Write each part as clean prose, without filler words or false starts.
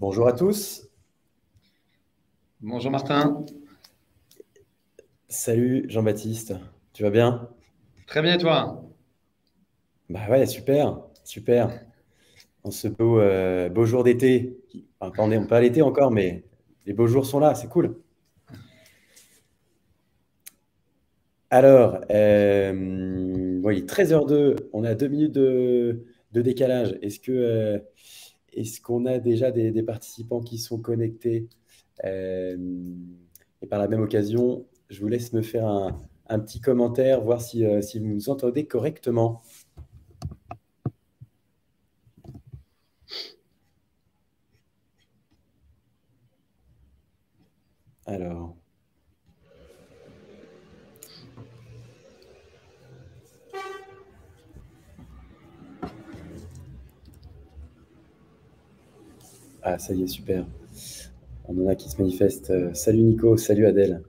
Bonjour à tous. Bonjour Martin. Salut Jean-Baptiste. Tu vas bien? Très bien et toi? Bah ouais, super, super. En ce beau jour d'été. Enfin, on n'est pas à l'été encore, mais les beaux jours sont là, c'est cool. Alors, bon, il est 13h02, on a 2 minutes de décalage. Est-ce qu'on a déjà des participants qui sont connectés? Euh, et par la même occasion, je vous laisse me faire un petit commentaire, voir si vous nous entendez correctement. Alors, ah, ça y est, super. On en a qui se manifestent. Salut Nico, salut Adèle,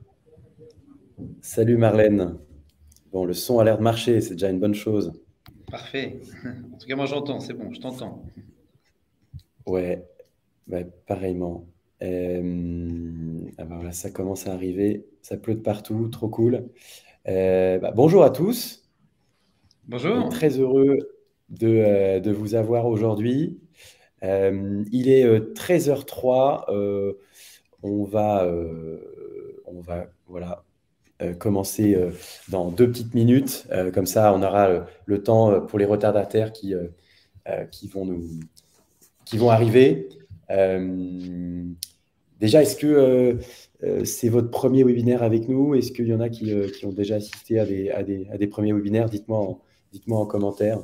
salut Marlène. Bon, le son a l'air de marcher, c'est déjà une bonne chose. Parfait. En tout cas, moi j'entends, c'est bon, je t'entends. Ouais, ouais, pareillement. Ah bah voilà, ça commence à arriver, ça pleut de partout, trop cool. Bonjour à tous, Bonjour. très heureux de vous avoir aujourd'hui. Il est 13h03, on va voilà, commencer dans 2 petites minutes. Comme ça, on aura le temps pour les retardataires qui qui vont arriver. Euh, Déjà, est-ce que c'est votre premier webinaire avec nous? Est-ce qu'il y en a qui ont déjà assisté à des premiers webinaires? Dites-moi en commentaire.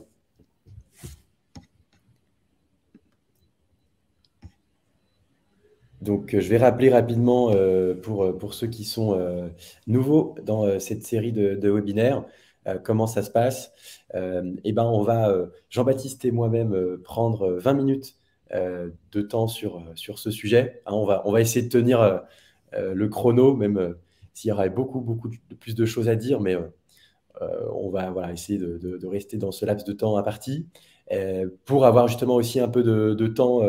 Donc, je vais rappeler rapidement pour ceux qui sont nouveaux dans cette série de webinaires, comment ça se passe. On va, Jean-Baptiste et moi-même, prendre 20 minutes de temps sur ce sujet. Hein, on va essayer de tenir le chrono, même s'il y aurait beaucoup plus de choses à dire, mais on va voilà, essayer de rester dans ce laps de temps imparti pour avoir justement aussi un peu de temps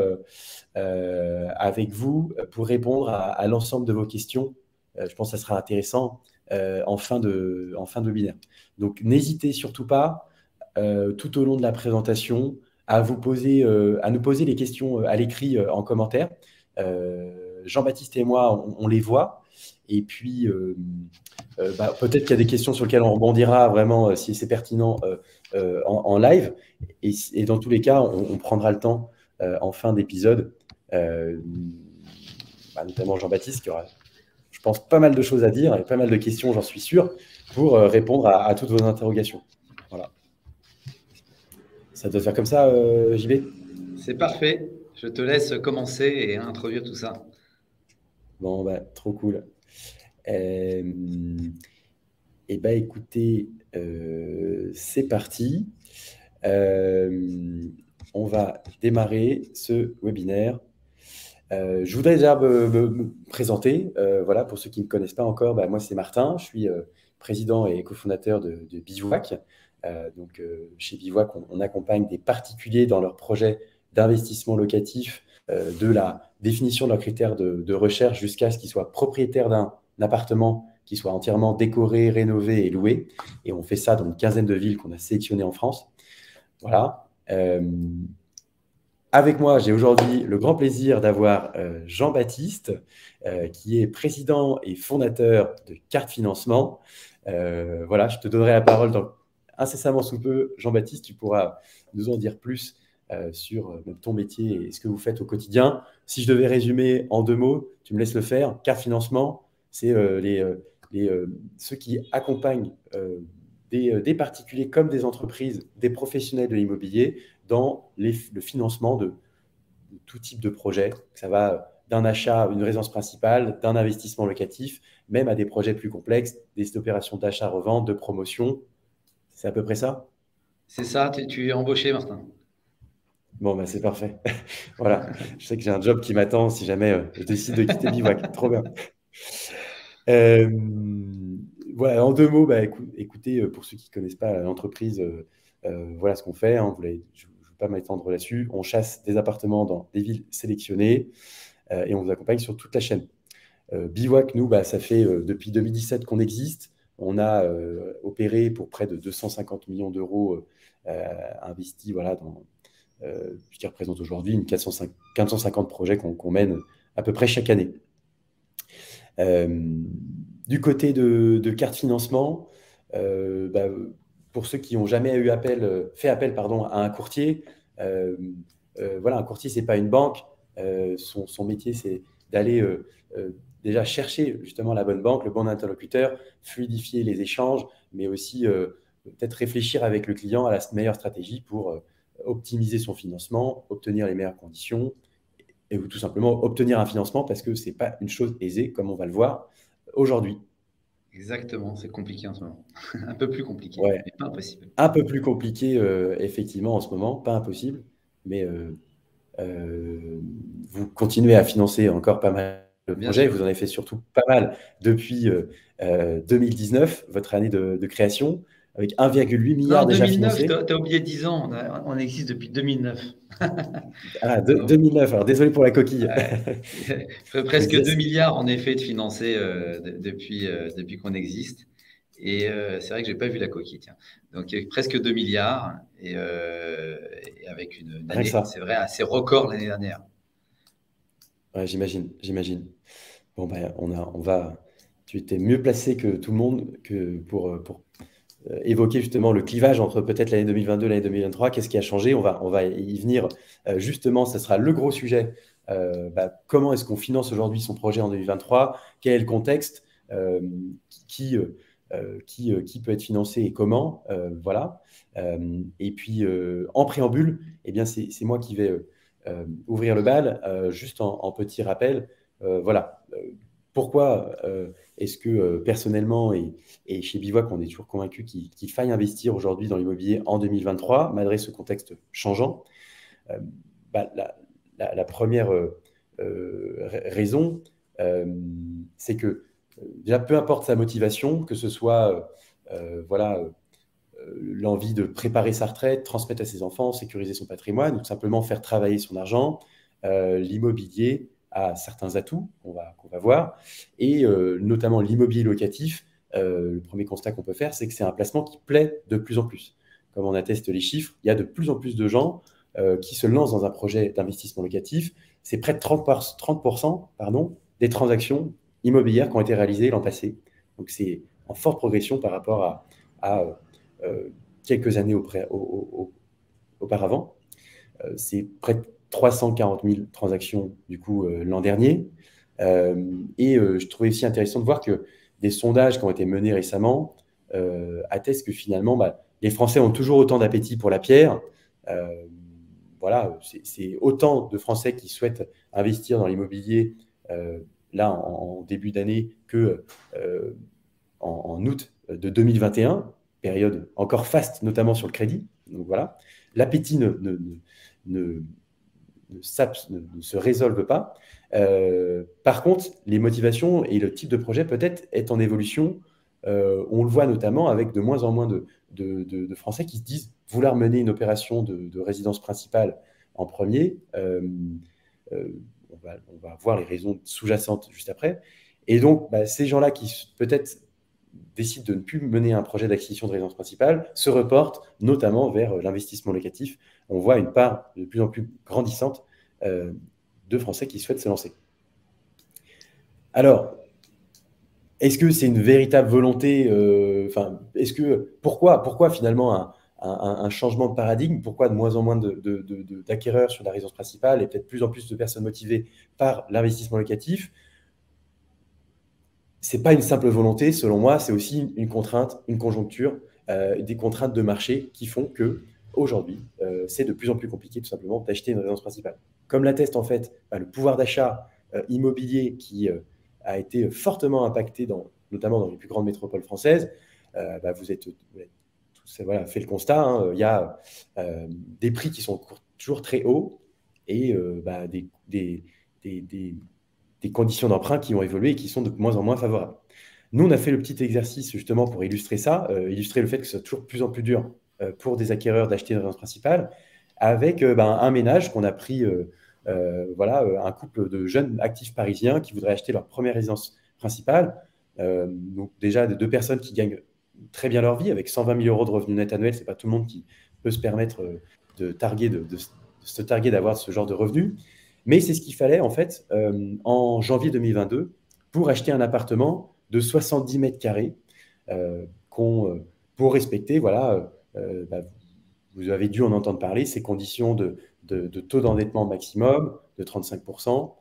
avec vous pour répondre à l'ensemble de vos questions. Je pense que ça sera intéressant en fin de webinaire. Donc, n'hésitez surtout pas, tout au long de la présentation, à nous poser les questions à l'écrit en commentaire. Jean-Baptiste et moi, on les voit. Et puis, peut-être qu'il y a des questions sur lesquelles on rebondira vraiment si c'est pertinent en live. Et dans tous les cas, on prendra le temps en fin d'épisode, euh, notamment Jean-Baptiste, qui aura, je pense, pas mal de choses à dire et pas mal de questions, j'en suis sûr, pour répondre à toutes vos interrogations. Voilà. Ça doit se faire comme ça, JB? C'est parfait. Je te laisse commencer et introduire tout ça. Bon, trop cool. Euh, Écoutez, c'est parti. Euh, on va démarrer ce webinaire. Je voudrais déjà me présenter. Voilà, pour ceux qui ne me connaissent pas encore, moi c'est Martin, je suis président et cofondateur de Bivouac. Chez Bivouac, on accompagne des particuliers dans leurs projets d'investissement locatif, de la définition de leurs critères de recherche jusqu'à ce qu'ils soient propriétaires d'un appartement qui soit entièrement décoré, rénové et loué. Et on fait ça dans une quinzaine de villes qu'on a sélectionnées en France. Voilà. Avec moi, j'ai aujourd'hui le grand plaisir d'avoir Jean-Baptiste, qui est président et fondateur de Carte Financement. Voilà, je te donnerai la parole incessamment sous peu. Jean-Baptiste, tu pourras nous en dire plus sur ton métier et ce que vous faites au quotidien. Si je devais résumer en 2 mots, tu me laisses le faire. Carte Financement, c'est ceux qui accompagnent des particuliers comme des entreprises, des professionnels de l'immobilier dans le financement de tout type de projet. Ça va d'un achat, une résidence principale, d'un investissement locatif, même à des projets plus complexes, des opérations d'achat-revente, de promotion. C'est à peu près ça? C'est ça, tu es embauché, Martin. Bon, c'est parfait. Voilà, je sais que j'ai un job qui m'attend si jamais je décide de quitter Bivouac. Trop bien. Euh, voilà, en 2 mots, écoutez, pour ceux qui ne connaissent pas l'entreprise, voilà ce qu'on fait. Hein, je vous pas m'étendre là-dessus. On chasse des appartements dans des villes sélectionnées et on vous accompagne sur toute la chaîne. Bivouac, nous, ça fait depuis 2017 qu'on existe. On a opéré pour près de 250 millions d'euros investis voilà, ce qui représente aujourd'hui une 450 projets qu'on mène à peu près chaque année. Du côté de carte financement, pour ceux qui n'ont jamais fait appel à un courtier, voilà, un courtier, ce n'est pas une banque. Son métier, c'est d'aller déjà chercher justement la bonne banque, le bon interlocuteur, fluidifier les échanges, mais aussi peut-être réfléchir avec le client à la meilleure stratégie pour optimiser son financement, obtenir les meilleures conditions et tout simplement obtenir un financement parce que ce n'est pas une chose aisée comme on va le voir aujourd'hui. Exactement, c'est compliqué en ce moment. Un peu plus compliqué, Ouais. mais pas impossible. Un peu plus compliqué effectivement en ce moment, pas impossible, mais vous continuez à financer encore pas mal de Bien projets. sûr. Vous en avez fait surtout pas mal depuis 2019, votre année de création, avec 1,8 milliard Non, déjà 2009, financé. tu as oublié 10 ans. On existe depuis 2009. Ah, 2009, alors désolé pour la coquille. Je me Presque disais, 2 milliards en effet de financés depuis qu'on existe. Et c'est vrai que j'ai pas vu la coquille, tiens. Donc presque 2 milliards et avec une rien que année, ça. c'est vrai, assez record l'année dernière. Ouais, j'imagine. Bon, tu étais mieux placé que tout le monde pour évoquer justement le clivage entre peut-être l'année 2022 et l'année 2023. Qu'est-ce qui a changé? On va y venir. Justement, ce sera le gros sujet. Comment est-ce qu'on finance aujourd'hui son projet en 2023? Quel est le contexte? Qui, qui peut être financé et comment? Voilà. Et puis, en préambule, eh bien, c'est moi qui vais ouvrir le bal. Juste en petit rappel, voilà. Pourquoi est-ce que personnellement et chez Bivouac, on est toujours convaincu qu'il faille investir aujourd'hui dans l'immobilier en 2023, malgré ce contexte changeant? Euh, la première raison, c'est que déjà, peu importe sa motivation, que ce soit voilà, l'envie de préparer sa retraite, transmettre à ses enfants, sécuriser son patrimoine, ou tout simplement faire travailler son argent, l'immobilier a certains atouts qu'on va voir, et notamment l'immobilier locatif. Le premier constat qu'on peut faire, c'est que c'est un placement qui plaît de plus en plus. Comme on atteste les chiffres, il y a de plus en plus de gens qui se lancent dans un projet d'investissement locatif. C'est près de 30%, des transactions immobilières qui ont été réalisées l'an passé. Donc c'est en forte progression par rapport à quelques années auparavant. C'est près de 340 000 transactions du coup l'an dernier. Je trouvais aussi intéressant de voir que des sondages qui ont été menés récemment attestent que finalement, les Français ont toujours autant d'appétit pour la pierre. Voilà, c'est autant de Français qui souhaitent investir dans l'immobilier là en début d'année que en août de 2021, période encore faste, notamment sur le crédit. Donc voilà, l'appétit ne se résolve pas. Par contre, les motivations et le type de projet peut-être est en évolution. On le voit notamment avec de moins en moins de Français qui se disent vouloir mener une opération de résidence principale en premier. On va voir les raisons sous-jacentes juste après. Et donc, ces gens-là qui peut-être décident de ne plus mener un projet d'acquisition de résidence principale se reportent notamment vers l'investissement locatif. On voit une part de plus en plus grandissante de Français qui souhaitent se lancer. Alors, est-ce que c'est une véritable volonté pourquoi finalement un changement de paradigme? Pourquoi de moins en moins d'acquéreurs sur la résidence principale et peut-être plus en plus de personnes motivées par l'investissement locatif? Ce n'est pas une simple volonté, selon moi, c'est aussi une contrainte, une conjoncture, des contraintes de marché qui font que aujourd'hui, c'est de plus en plus compliqué tout simplement d'acheter une résidence principale. Comme l'atteste en fait le pouvoir d'achat immobilier qui a été fortement impacté, notamment dans les plus grandes métropoles françaises, vous avez tous fait le constat, hein, il y a des prix qui sont toujours très hauts et des conditions d'emprunt qui ont évolué et qui sont de moins en moins favorables. Nous, on a fait le petit exercice justement pour illustrer ça, illustrer le fait que c'est toujours de plus en plus dur pour des acquéreurs d'acheter une résidence principale. avec un ménage qu'on a pris, voilà, un couple de jeunes actifs parisiens qui voudraient acheter leur première résidence principale. Donc déjà, deux personnes qui gagnent très bien leur vie, avec 120 000 euros de revenus net annuels. C'est pas tout le monde qui peut se permettre de se targuer d'avoir ce genre de revenus. Mais c'est ce qu'il fallait, en fait, en janvier 2022, pour acheter un appartement de 70 mètres carrés pour respecter, voilà, vous avez dû en entendre parler, ces conditions de taux d'endettement maximum de 35%.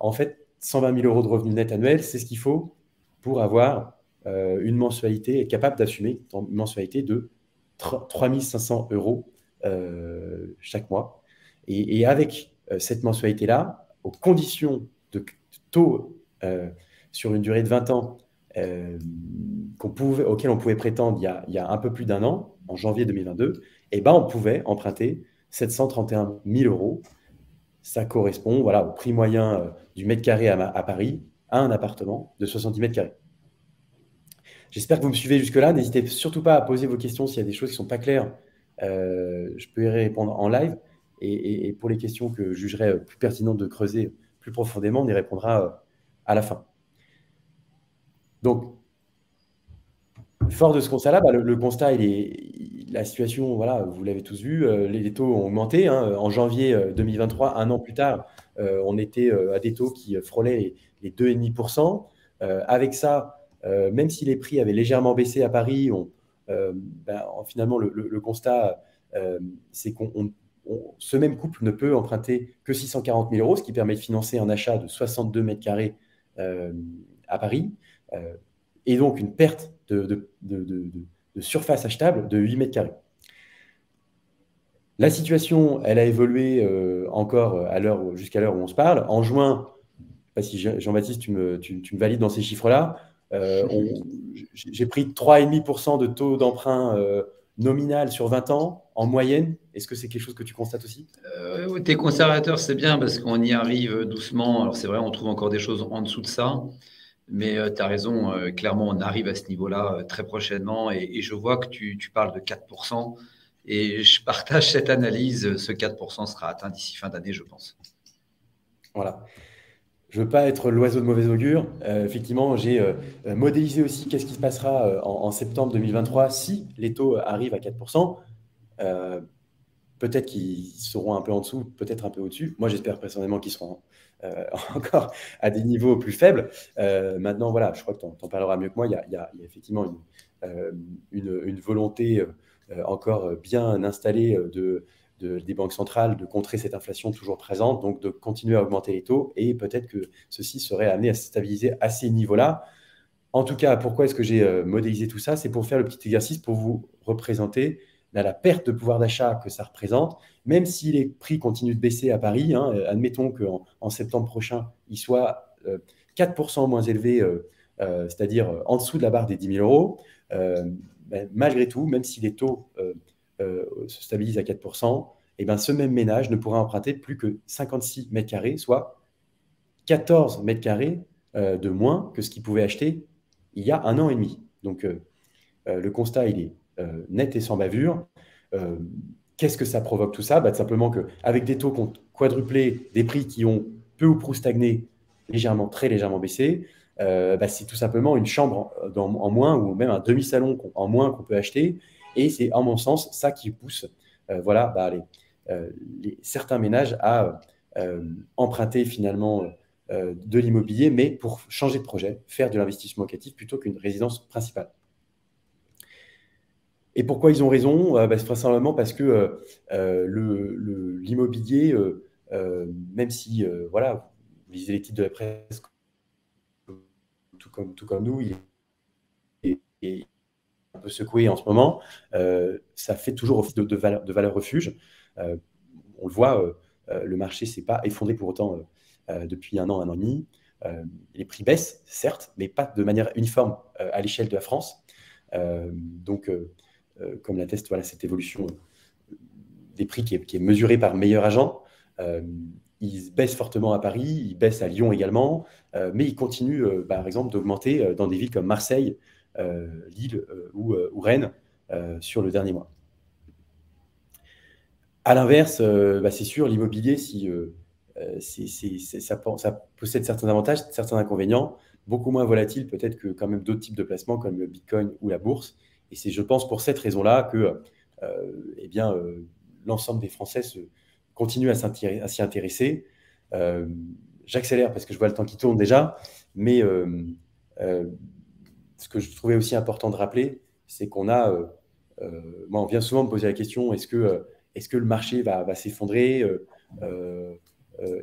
En fait, 120 000 euros de revenus net annuels, c'est ce qu'il faut pour avoir une mensualité, être capable d'assumer une mensualité de 3 500 euros chaque mois. Et avec cette mensualité-là, aux conditions de taux sur une durée de 20 ans auquel on pouvait prétendre il y a un peu plus d'un an, en janvier 2022, eh ben, on pouvait emprunter 731 000 euros. Ça correspond, voilà, au prix moyen du mètre carré à Paris, à un appartement de 70 mètres carrés. J'espère que vous me suivez jusque-là. N'hésitez surtout pas à poser vos questions s'il y a des choses qui ne sont pas claires. Je peux y répondre en live. Et pour les questions que je jugerais plus pertinentes de creuser plus profondément, on y répondra à la fin. Donc, fort de ce constat-là, le constat, la situation, voilà, vous l'avez tous vu, les taux ont augmenté. Hein. En janvier 2023, un an plus tard, on était à des taux qui frôlaient les 2,5%. Avec ça, même si les prix avaient légèrement baissé à Paris, finalement, le constat, c'est ce même couple ne peut emprunter que 640 000 euros, ce qui permet de financer un achat de 62 mètres carrés à Paris. Et donc une perte de surface achetable de 8 mètres carrés. La situation, elle a évolué encore jusqu'à l'heure où on se parle. En juin, je ne sais pas si Jean-Baptiste, tu me valides dans ces chiffres-là, j'ai pris 3,5% de taux d'emprunt nominal sur 20 ans en moyenne. Est-ce que c'est quelque chose que tu constates aussi? T'es conservateur, c'est bien parce qu'on y arrive doucement. Alors c'est vrai, on trouve encore des choses en dessous de ça. Mais tu as raison, clairement, on arrive à ce niveau-là très prochainement. Et je vois que tu parles de 4%. Et je partage cette analyse. Ce 4% sera atteint d'ici fin d'année, je pense. Voilà. Je ne veux pas être l'oiseau de mauvais augure. Effectivement, j'ai modélisé aussi qu'est-ce qui se passera en septembre 2023 si les taux arrivent à 4%. Peut-être qu'ils seront un peu en dessous, peut-être un peu au-dessus. Moi, j'espère personnellement qu'ils seront encore à des niveaux plus faibles. Maintenant, voilà, je crois que tu en parleras mieux que moi. Il y a effectivement une volonté encore bien installée des banques centrales de contrer cette inflation toujours présente, donc de continuer à augmenter les taux, et peut-être que ceci serait amené à se stabiliser à ces niveaux-là. En tout cas, pourquoi est-ce que j'ai modélisé tout ça? C'est pour faire le petit exercice pour vous représenter la perte de pouvoir d'achat que ça représente, même si les prix continuent de baisser à Paris. Hein, admettons qu'en septembre prochain, ils soient 4% moins élevés, c'est-à-dire en dessous de la barre des 10 000 euros. Malgré tout, même si les taux se stabilisent à 4%, ce même ménage ne pourra emprunter plus que 56 mètres carrés, soit 14 mètres carrés de moins que ce qu'il pouvait acheter il y a un an et demi. Donc, le constat, il est net et sans bavure. Qu'est-ce que ça provoque tout ça? Simplement qu'avec des taux qui ont quadruplé, des prix qui ont peu ou prou stagné, très légèrement baissé, c'est tout simplement une chambre en moins ou même un demi-salon en moins qu'on peut acheter. Et c'est, en mon sens, ça qui pousse certains ménages à emprunter finalement de l'immobilier, mais pour changer de projet, faire de l'investissement locatif plutôt qu'une résidence principale. Et pourquoi ils ont raison? C'est simplement parce que l'immobilier, même si voilà, vous lisez les titres de la presse, tout comme nous, il est un peu secoué en ce moment. Ça fait toujours office de valeur refuge. On le voit, le marché ne s'est pas effondré pour autant depuis un an et demi. Les prix baissent, certes, mais pas de manière uniforme à l'échelle de la France. Donc, comme l'atteste cette évolution des prix qui est mesurée par Meilleur Agent, ils baissent fortement à Paris, ils baissent à Lyon également, mais ils continuent, par exemple, d'augmenter dans des villes comme Marseille, Lille ou Rennes sur le dernier mois. À l'inverse, c'est sûr, l'immobilier, ça possède certains avantages, certains inconvénients, beaucoup moins volatile peut-être que quand même d'autres types de placements comme le Bitcoin ou la bourse. Et c'est, je pense, pour cette raison-là que eh bien, l'ensemble des Français continuent à s'y intéresser. Euh, J'accélère parce que je vois le temps qui tourne déjà, mais euh, ce que je trouvais aussi important de rappeler, c'est qu'on a, moi, on vient souvent me poser la question, est-ce que le marché va s'effondrer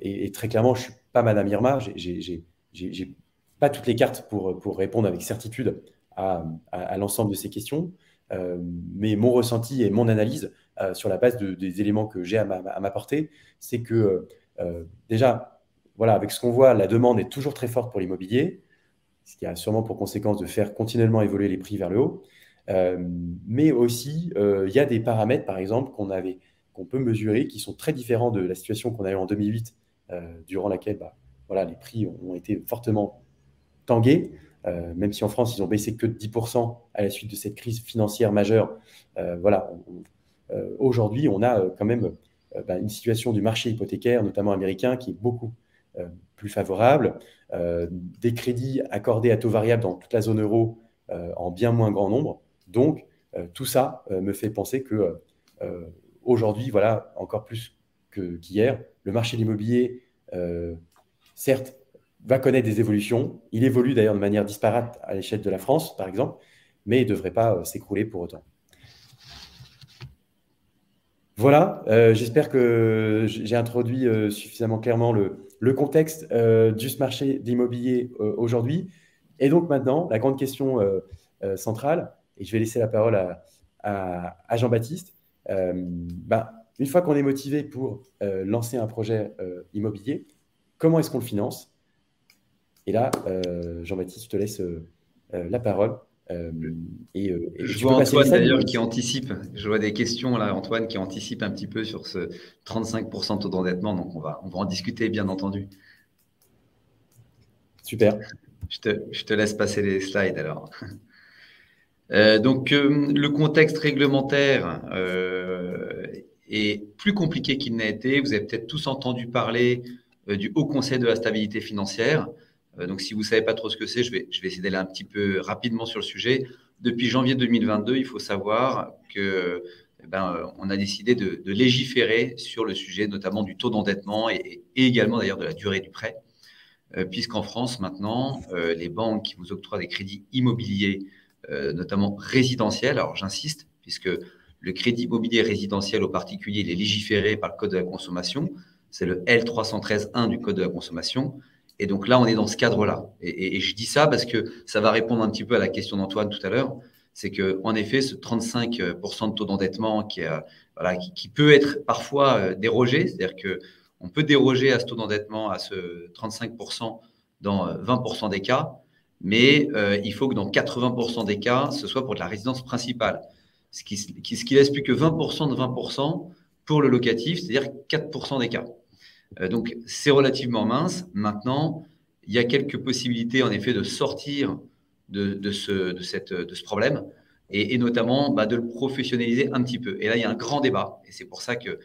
et très clairement, je ne suis pas Madame Irma, j'ai pas toutes les cartes pour répondre avec certitude à l'ensemble de ces questions, mais mon ressenti et mon analyse sur la base des éléments que j'ai à m'apporter, c'est que déjà, voilà, avec ce qu'on voit, la demande est toujours très forte pour l'immobilier, ce qui a sûrement pour conséquence de faire continuellement évoluer les prix vers le haut. Euh, mais aussi, il y a des paramètres, par exemple, qu'on peut mesurer, qui sont très différents de la situation qu'on a eue en 2008, durant laquelle voilà, les prix ont été fortement tangués. Même si en France, ils ont baissé que de 10% à la suite de cette crise financière majeure. Voilà, aujourd'hui, on a quand même une situation du marché hypothécaire, notamment américain, qui est beaucoup plus favorable, des crédits accordés à taux variable dans toute la zone euro en bien moins grand nombre. Donc, tout ça me fait penser que aujourd'hui, voilà, encore plus qu'hier, le marché de l'immobilier, certes, va connaître des évolutions. Il évolue d'ailleurs de manière disparate à l'échelle de la France, par exemple, mais il ne devrait pas s'écrouler pour autant. Voilà, j'espère que j'ai introduit suffisamment clairement le contexte du marché d'immobilier aujourd'hui. Et donc maintenant, la grande question centrale, et je vais laisser la parole à Jean-Baptiste. Une fois qu'on est motivé pour lancer un projet immobilier, comment est-ce qu'on le finance? Et là, Jean-Baptiste, je te laisse la parole. Et Je tu vois peux passer les Antoine slides. d'ailleurs qui anticipe. Je vois des questions là, Antoine qui anticipe un petit peu sur ce 35% de taux d'endettement. Donc on va en discuter, bien entendu. Super. Je te laisse passer les slides alors. Le contexte réglementaire est plus compliqué qu'il n'a été. Vous avez peut-être tous entendu parler du Haut Conseil de la stabilité financière. Donc, si vous ne savez pas trop ce que c'est, je vais essayer d'aller un petit peu rapidement sur le sujet. Depuis janvier 2022, il faut savoir que on a décidé de légiférer sur le sujet, notamment du taux d'endettement et également d'ailleurs de la durée du prêt, puisqu'en France maintenant, les banques qui vous octroient des crédits immobiliers, notamment résidentiels, alors j'insiste, puisque le crédit immobilier résidentiel aux particuliers, il est légiféré par le Code de la consommation, c'est le L313-1 du Code de la consommation. Et donc là, on est dans ce cadre-là. Et je dis ça parce que ça va répondre un petit peu à la question d'Antoine tout à l'heure. C'est qu'en effet, ce 35% de taux d'endettement qui peut être parfois dérogé, c'est-à-dire qu'on peut déroger à ce taux d'endettement, à ce 35% dans 20% des cas, mais il faut que dans 80% des cas, ce soit pour de la résidence principale. Ce qui laisse plus que 20% de 20% pour le locatif, c'est-à-dire 4% des cas. Donc, c'est relativement mince. Maintenant, il y a quelques possibilités, en effet, de sortir de ce problème et notamment de le professionnaliser un petit peu. Et là, il y a un grand débat. Et c'est pour ça que,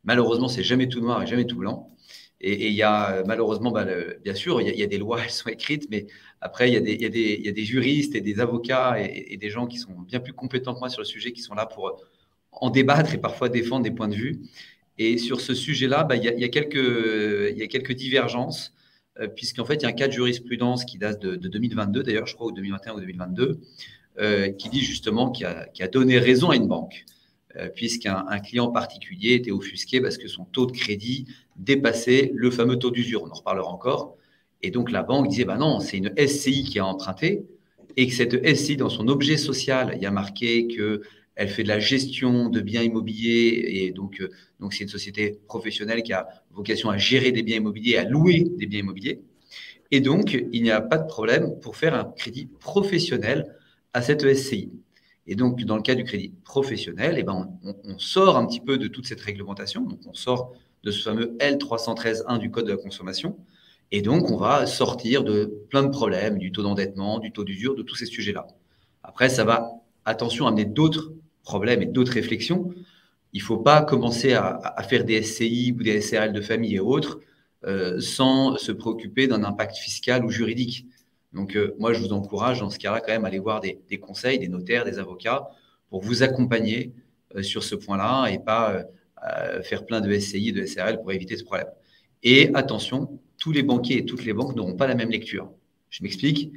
malheureusement, c'est jamais tout noir et jamais tout blanc. Et il y a malheureusement, bien sûr, il y a des lois, elles sont écrites, mais après, il y a des juristes et des avocats et des gens qui sont bien plus compétents que moi sur le sujet, qui sont là pour en débattre et parfois défendre des points de vue. Et sur ce sujet-là, il y a quelques divergences, puisqu'en fait, il y a un cas de jurisprudence qui date de 2022, d'ailleurs, je crois, ou 2021 ou 2022, qui dit justement qui a donné raison à une banque, puisqu'un client particulier était offusqué parce que son taux de crédit dépassait le fameux taux d'usure. On en reparlera encore. Et donc, la banque disait, non, c'est une SCI qui a emprunté, et que cette SCI, dans son objet social, il y a marqué qu'elle fait de la gestion de biens immobiliers, et donc c'est une société professionnelle qui a vocation à gérer des biens immobiliers, à louer des biens immobiliers. Et donc, il n'y a pas de problème pour faire un crédit professionnel à cette SCI. Et donc, dans le cas du crédit professionnel, on sort un petit peu de toute cette réglementation. Donc, on sort de ce fameux L313-1 du Code de la consommation. Et donc, on va sortir de plein de problèmes, du taux d'endettement, du taux d'usure, de tous ces sujets-là. Après, ça va, attention, amener d'autres problèmes et d'autres réflexions. il ne faut pas commencer à faire des SCI ou des SRL de famille et autres sans se préoccuper d'un impact fiscal ou juridique. Donc, moi, je vous encourage dans ce cas-là quand même à aller voir des conseils, des notaires, des avocats pour vous accompagner sur ce point-là et pas faire plein de SCI, de SRL pour éviter ce problème. Et attention, tous les banquiers et toutes les banques n'auront pas la même lecture. Je m'explique.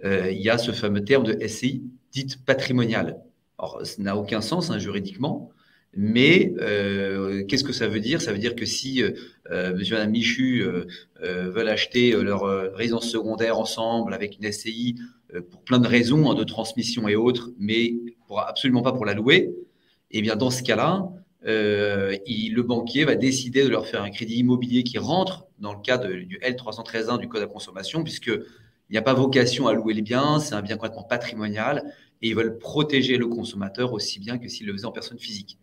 Il y a ce fameux terme de SCI dite patrimoniale. Alors, ça n'a aucun sens juridiquement, mais qu'est-ce que ça veut dire? Ça veut dire que si monsieur et madame Michu veulent acheter leur résidence secondaire ensemble avec une SCI pour plein de raisons, de transmission et autres, mais absolument pas pour la louer, eh bien dans ce cas-là, le banquier va décider de leur faire un crédit immobilier qui rentre dans le cadre du L313.1 du Code de la consommation, puisqu'il n'y a pas vocation à louer les biens, c'est un bien complètement patrimonial, et ils veulent protéger le consommateur aussi bien que s'il le faisait en personne physique.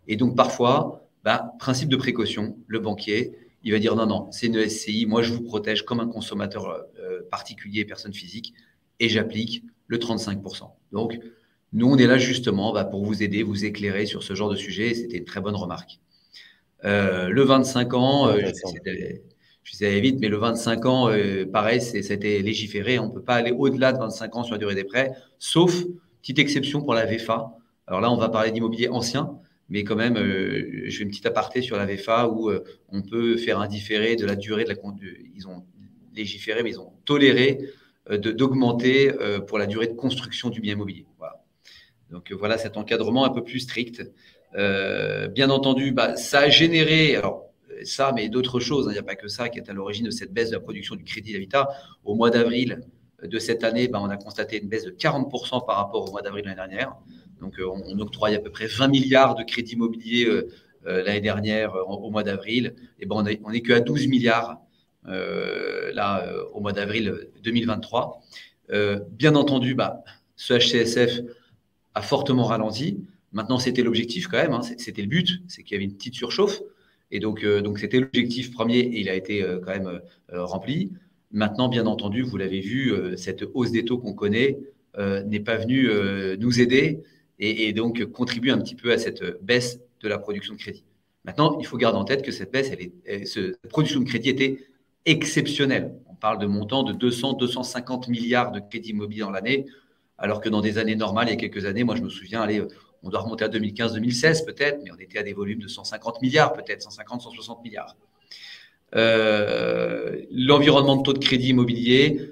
Et donc, parfois, principe de précaution, le banquier, il va dire non, non, c'est une SCI, moi je vous protège comme un consommateur particulier, personne physique, et j'applique le 35%. Donc, nous, on est là justement pour vous aider, vous éclairer sur ce genre de sujet, et c'était une très bonne remarque. Le 25 ans, je vais aller vite, mais le 25 ans, pareil, ça a été légiféré, on ne peut pas aller au-delà de 25 ans sur la durée des prêts, sauf petite exception pour la VFA. Alors là, on va parler d'immobilier ancien, mais quand même, je fais une petite aparté sur la VFA où on peut faire un différé de la durée de la ils ont légiféré, mais ils ont toléré d'augmenter pour la durée de construction du bien immobilier. Voilà. Donc voilà cet encadrement un peu plus strict. Bien entendu, ça a généré, alors ça, mais d'autres choses, il n'y a pas que ça qui est à l'origine de cette baisse de la production du crédit d'habitat. Au mois d'avril de cette année, on a constaté une baisse de 40% par rapport au mois d'avril de l'année dernière. Donc, on octroie à peu près 20 milliards de crédits immobiliers l'année dernière au mois d'avril. Et on n'est qu'à 12 milliards au mois d'avril 2023. Bien entendu, ce HCSF a fortement ralenti. Maintenant, c'était l'objectif quand même, c'était le but, c'est qu'il y avait une petite surchauffe. Et donc c'était l'objectif premier et il a été quand même rempli. Maintenant, bien entendu, vous l'avez vu, cette hausse des taux qu'on connaît n'est pas venue nous aider et donc contribue un petit peu à cette baisse de la production de crédit. Maintenant, il faut garder en tête que cette baisse, cette production de crédit était exceptionnelle. On parle de montants de 200-250 milliards de crédits immobiliers dans l'année, alors que dans des années normales, il y a quelques années, moi je me souviens, on doit remonter à 2015-2016 peut-être, mais on était à des volumes de 150 milliards peut-être, 150-160 milliards. L'environnement de taux de crédit immobilier,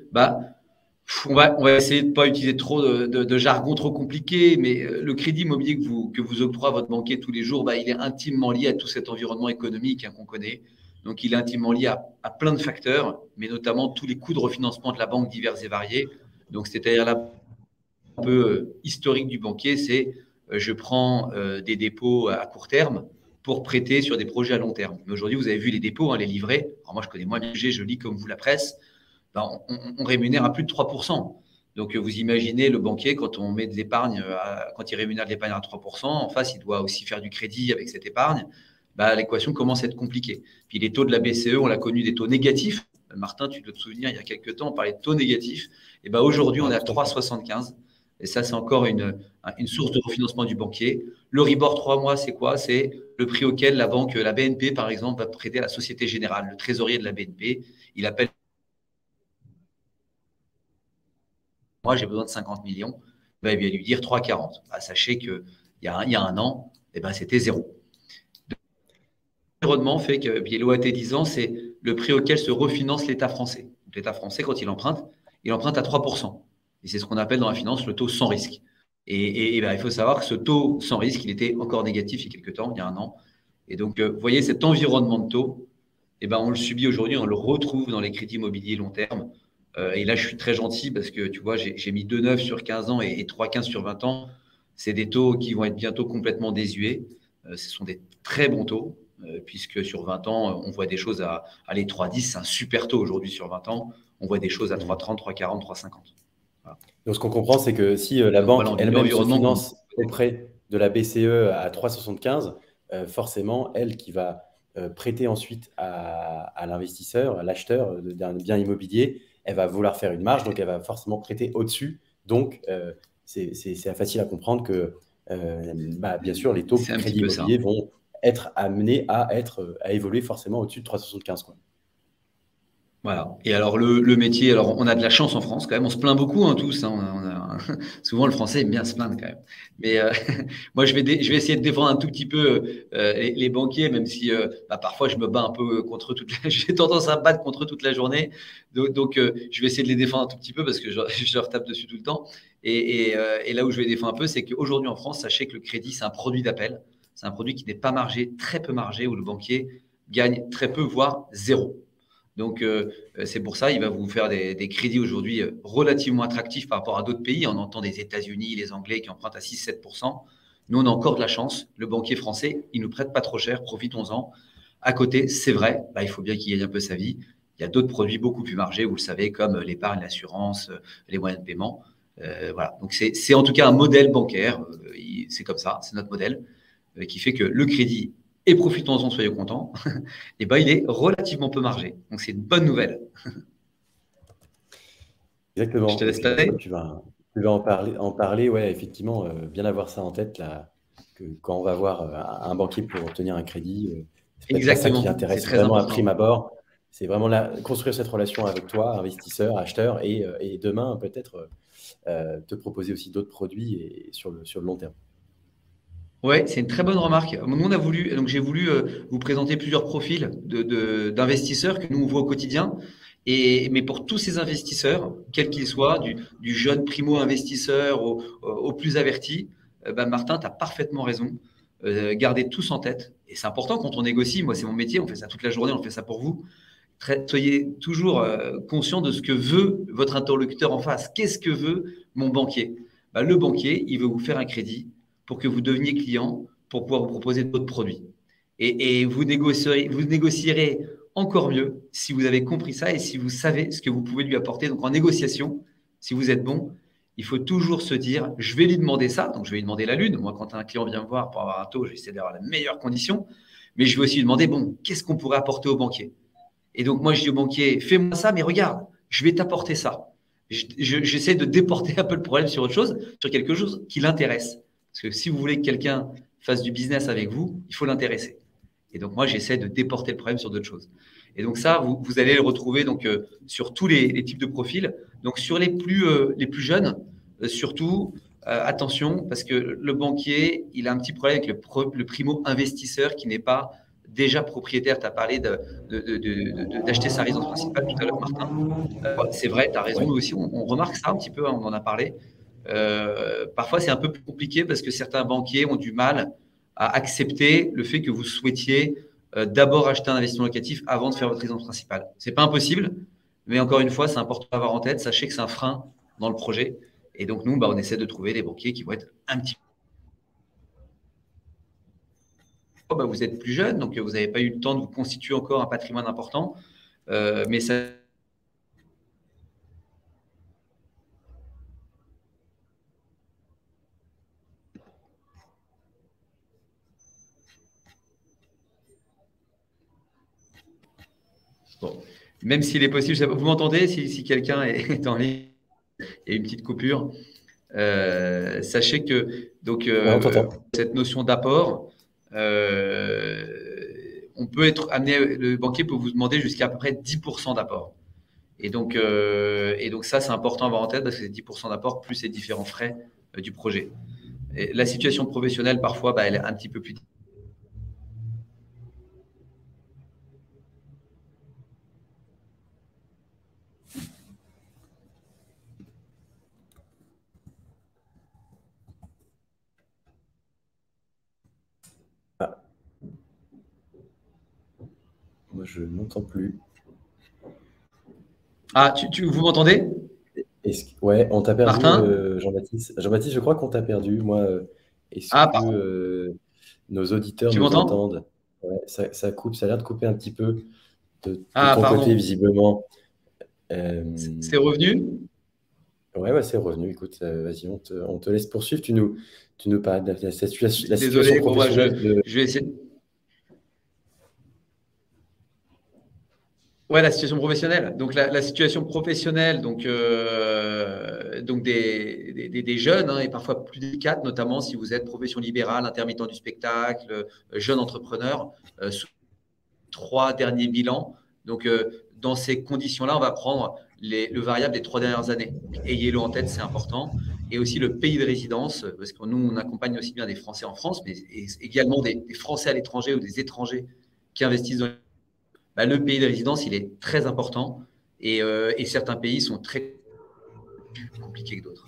on va essayer de ne pas utiliser trop de jargon trop compliqué, mais le crédit immobilier que vous octroie votre banquier tous les jours, il est intimement lié à tout cet environnement économique qu'on connaît. Donc, il est intimement lié à plein de facteurs, mais notamment tous les coûts de refinancement de la banque divers et variés. Donc, c'est-à-dire là, un peu historique du banquier, c'est je prends des dépôts à court terme pour prêter sur des projets à long terme. Mais aujourd'hui, vous avez vu les dépôts, les livrets. Alors moi, je connais moins bien, je lis comme vous la presse. On rémunère à plus de 3%. Donc, vous imaginez le banquier, quand on met de l'épargne, quand il rémunère de l'épargne à 3%, en face, il doit aussi faire du crédit avec cette épargne. L'équation commence à être compliquée. Puis les taux de la BCE, on l'a connu des taux négatifs. Martin, tu dois te souvenir, il y a quelques temps, on parlait de taux négatifs. Et aujourd'hui, on est à 3,75. Et ça, c'est encore une source de refinancement du banquier. Le Ribor 3 mois, c'est quoi? C'est le prix auquel la BNP, par exemple, va prêter à la Société Générale. Le trésorier de la BNP, il appelle. Moi, j'ai besoin de 50 millions. Il va lui dire 3,40. Sachez qu'il y a un an, c'était zéro. L'environnement fait que l'OAT 10 ans, c'est le prix auquel se refinance l'État français. L'État français, quand il emprunte à 3%. Et c'est ce qu'on appelle dans la finance le taux sans risque. Et il faut savoir que ce taux sans risque, il était encore négatif il y a quelques temps, il y a un an. Et donc, vous voyez, cet environnement de taux, on le subit aujourd'hui, on le retrouve dans les crédits immobiliers long terme. Et là, je suis très gentil parce que, tu vois, j'ai mis 2,9 sur 15 ans et 3,15 sur 20 ans. C'est des taux qui vont être bientôt complètement désuets. Ce sont des très bons taux, puisque sur 20 ans, on voit des choses à aller 3,10. C'est un super taux aujourd'hui sur 20 ans. On voit des choses à 3,30, 3,40, 3,50. Voilà. Donc, ce qu'on comprend, c'est que si la banque elle-même se finance auprès de la BCE à 3,75, forcément, elle qui va prêter ensuite à l'investisseur, à l'acheteur d'un bien immobilier, elle va vouloir faire une marge, donc elle va forcément prêter au-dessus. Donc, c'est facile à comprendre que bien sûr, les taux C'est un petit crédit peu ça. immobilier vont être amenés à évoluer forcément au-dessus de 375, quoi. Voilà. Et alors le métier, alors on a de la chance en France quand même, on se plaint beaucoup tous, hein, souvent le français aime bien se plaindre quand même. Mais moi je vais essayer de défendre un tout petit peu les banquiers, même si parfois je me bats un peu contre j'ai tendance à me battre contre toute la journée. Donc je vais essayer de les défendre un tout petit peu parce que je leur tape dessus tout le temps. Et là où je vais défendre un peu, c'est qu'aujourd'hui en France, sachez que le crédit c'est un produit d'appel, c'est un produit qui n'est pas margé, très peu margé, où le banquier gagne très peu, voire zéro. Donc, c'est pour ça, il va vous faire des crédits aujourd'hui relativement attractifs par rapport à d'autres pays. On entend des États-Unis, les Anglais qui empruntent à 6-7%. Nous, on a encore de la chance. Le banquier français, il ne nous prête pas trop cher, profitons-en. À côté, c'est vrai, il faut bien qu'il gagne un peu sa vie. Il y a d'autres produits beaucoup plus margés, vous le savez, comme l'épargne, l'assurance, les moyens de paiement. Voilà. Donc, c'est en tout cas un modèle bancaire. C'est comme ça, c'est notre modèle qui fait que le crédit, et profitons-en, soyez contents, et il est relativement peu margé. Donc, c'est une bonne nouvelle. Je te Exactement. Et laisse puis, bah, passer. comme tu vas en parler, ouais, effectivement, bien avoir ça en tête, là, que quand on va voir un banquier pour obtenir un crédit, c'est peut-être pas ça qui Exactement, c'est l'intéresse très vraiment à prime important. abord. C'est vraiment là, construire cette relation avec toi, investisseur, acheteur, et demain, peut-être te proposer aussi d'autres produits et sur le long terme. Ouais, c'est une très bonne remarque. Nous, on a voulu, donc j'ai voulu vous présenter plusieurs profils d'investisseurs que nous on voit au quotidien. Mais pour tous ces investisseurs, quels qu'ils soient, du jeune primo-investisseur au plus averti, Martin, tu as parfaitement raison. Gardez tous en tête. Et c'est important quand on négocie. Moi, c'est mon métier. On fait ça toute la journée. On fait ça pour vous. Soyez toujours conscient de ce que veut votre interlocuteur en face. Qu'est-ce que veut mon banquier? Le banquier, il veut vous faire un crédit pour que vous deveniez client, pour pouvoir vous proposer d'autres produits. Et vous négocierez encore mieux si vous avez compris ça et si vous savez ce que vous pouvez lui apporter. Donc en négociation, si vous êtes bon, il faut toujours se dire, je vais lui demander ça, donc je vais lui demander la lune. Moi, quand un client vient me voir pour avoir un taux, j'essaie d'avoir la meilleure condition, mais je vais aussi lui demander, bon, qu'est-ce qu'on pourrait apporter au banquier? Et donc, moi, je dis au banquier, fais-moi ça, mais regarde, je vais t'apporter ça. J'essaie de déporter un peu le problème sur autre chose, sur quelque chose qui l'intéresse. Parce que si vous voulez que quelqu'un fasse du business avec vous, il faut l'intéresser. Et donc, moi, j'essaie de déporter le problème sur d'autres choses. Et donc, ça, vous allez le retrouver donc, sur tous les types de profils. Donc, sur les plus jeunes, surtout, attention, parce que le banquier, il a un petit problème avec le primo-investisseur qui n'est pas déjà propriétaire. Tu as parlé d'acheter sa résidence principale tout à l'heure, Martin. C'est vrai, tu as raison. Ouais. Nous aussi, on remarque ça un petit peu, hein, on en a parlé. Parfois, c'est un peu plus compliqué parce que certains banquiers ont du mal à accepter le fait que vous souhaitiez d'abord acheter un investissement locatif avant de faire votre résidence principale. Ce n'est pas impossible, mais encore une fois, c'est important d'avoir en tête. Sachez que c'est un frein dans le projet. Et donc, nous, on essaie de trouver des banquiers qui vont être un petit peu. Vous êtes plus jeune, donc vous n'avez pas eu le temps de vous constituer encore un patrimoine important. Mais ça. Bon. Même s'il est possible, vous m'entendez si quelqu'un est en ligne, il y a une petite coupure. Sachez que donc, Ouais, on t'entend. cette notion d'apport, on peut être amené, le banquier peut vous demander jusqu'à peu près 10% d'apport. Et donc ça, c'est important à avoir en tête parce que c'est 10% d'apport plus les différents frais du projet. Et la situation professionnelle, parfois, elle est un petit peu plus. Ah, moi, je n'entends plus. Ah, vous m'entendez, Ouais, on t'a perdu, Martin? Jean-Baptiste. Jean-Baptiste, je crois qu'on t'a perdu. Moi, est-ce Ah, que pardon. nos auditeurs Tu nous m'entends? entendent? Ouais, ça coupe, ça a l'air de couper un petit peu de Ah, ton côté, pardon. visiblement. C'est revenu? Ouais, c'est revenu. Écoute, vas-y, on te laisse poursuivre. Tu nous parles de la situation Désolé. Bon, professionnelle de. je vais essayer. Ouais, la situation professionnelle. Donc, la situation professionnelle, donc des jeunes, hein, et parfois plus délicate, notamment si vous êtes profession libérale, intermittent du spectacle, jeune entrepreneur, sous les 3 derniers bilans. Donc, dans ces conditions-là, on va prendre le variable des 3 dernières années. Donc, ayez-le en tête, c'est important. Et aussi le pays de résidence, parce que nous, on accompagne aussi bien des Français en France, mais également des Français à l'étranger ou des étrangers qui investissent dans le pays de résidence, il est très important et certains pays sont très plus compliqués que d'autres.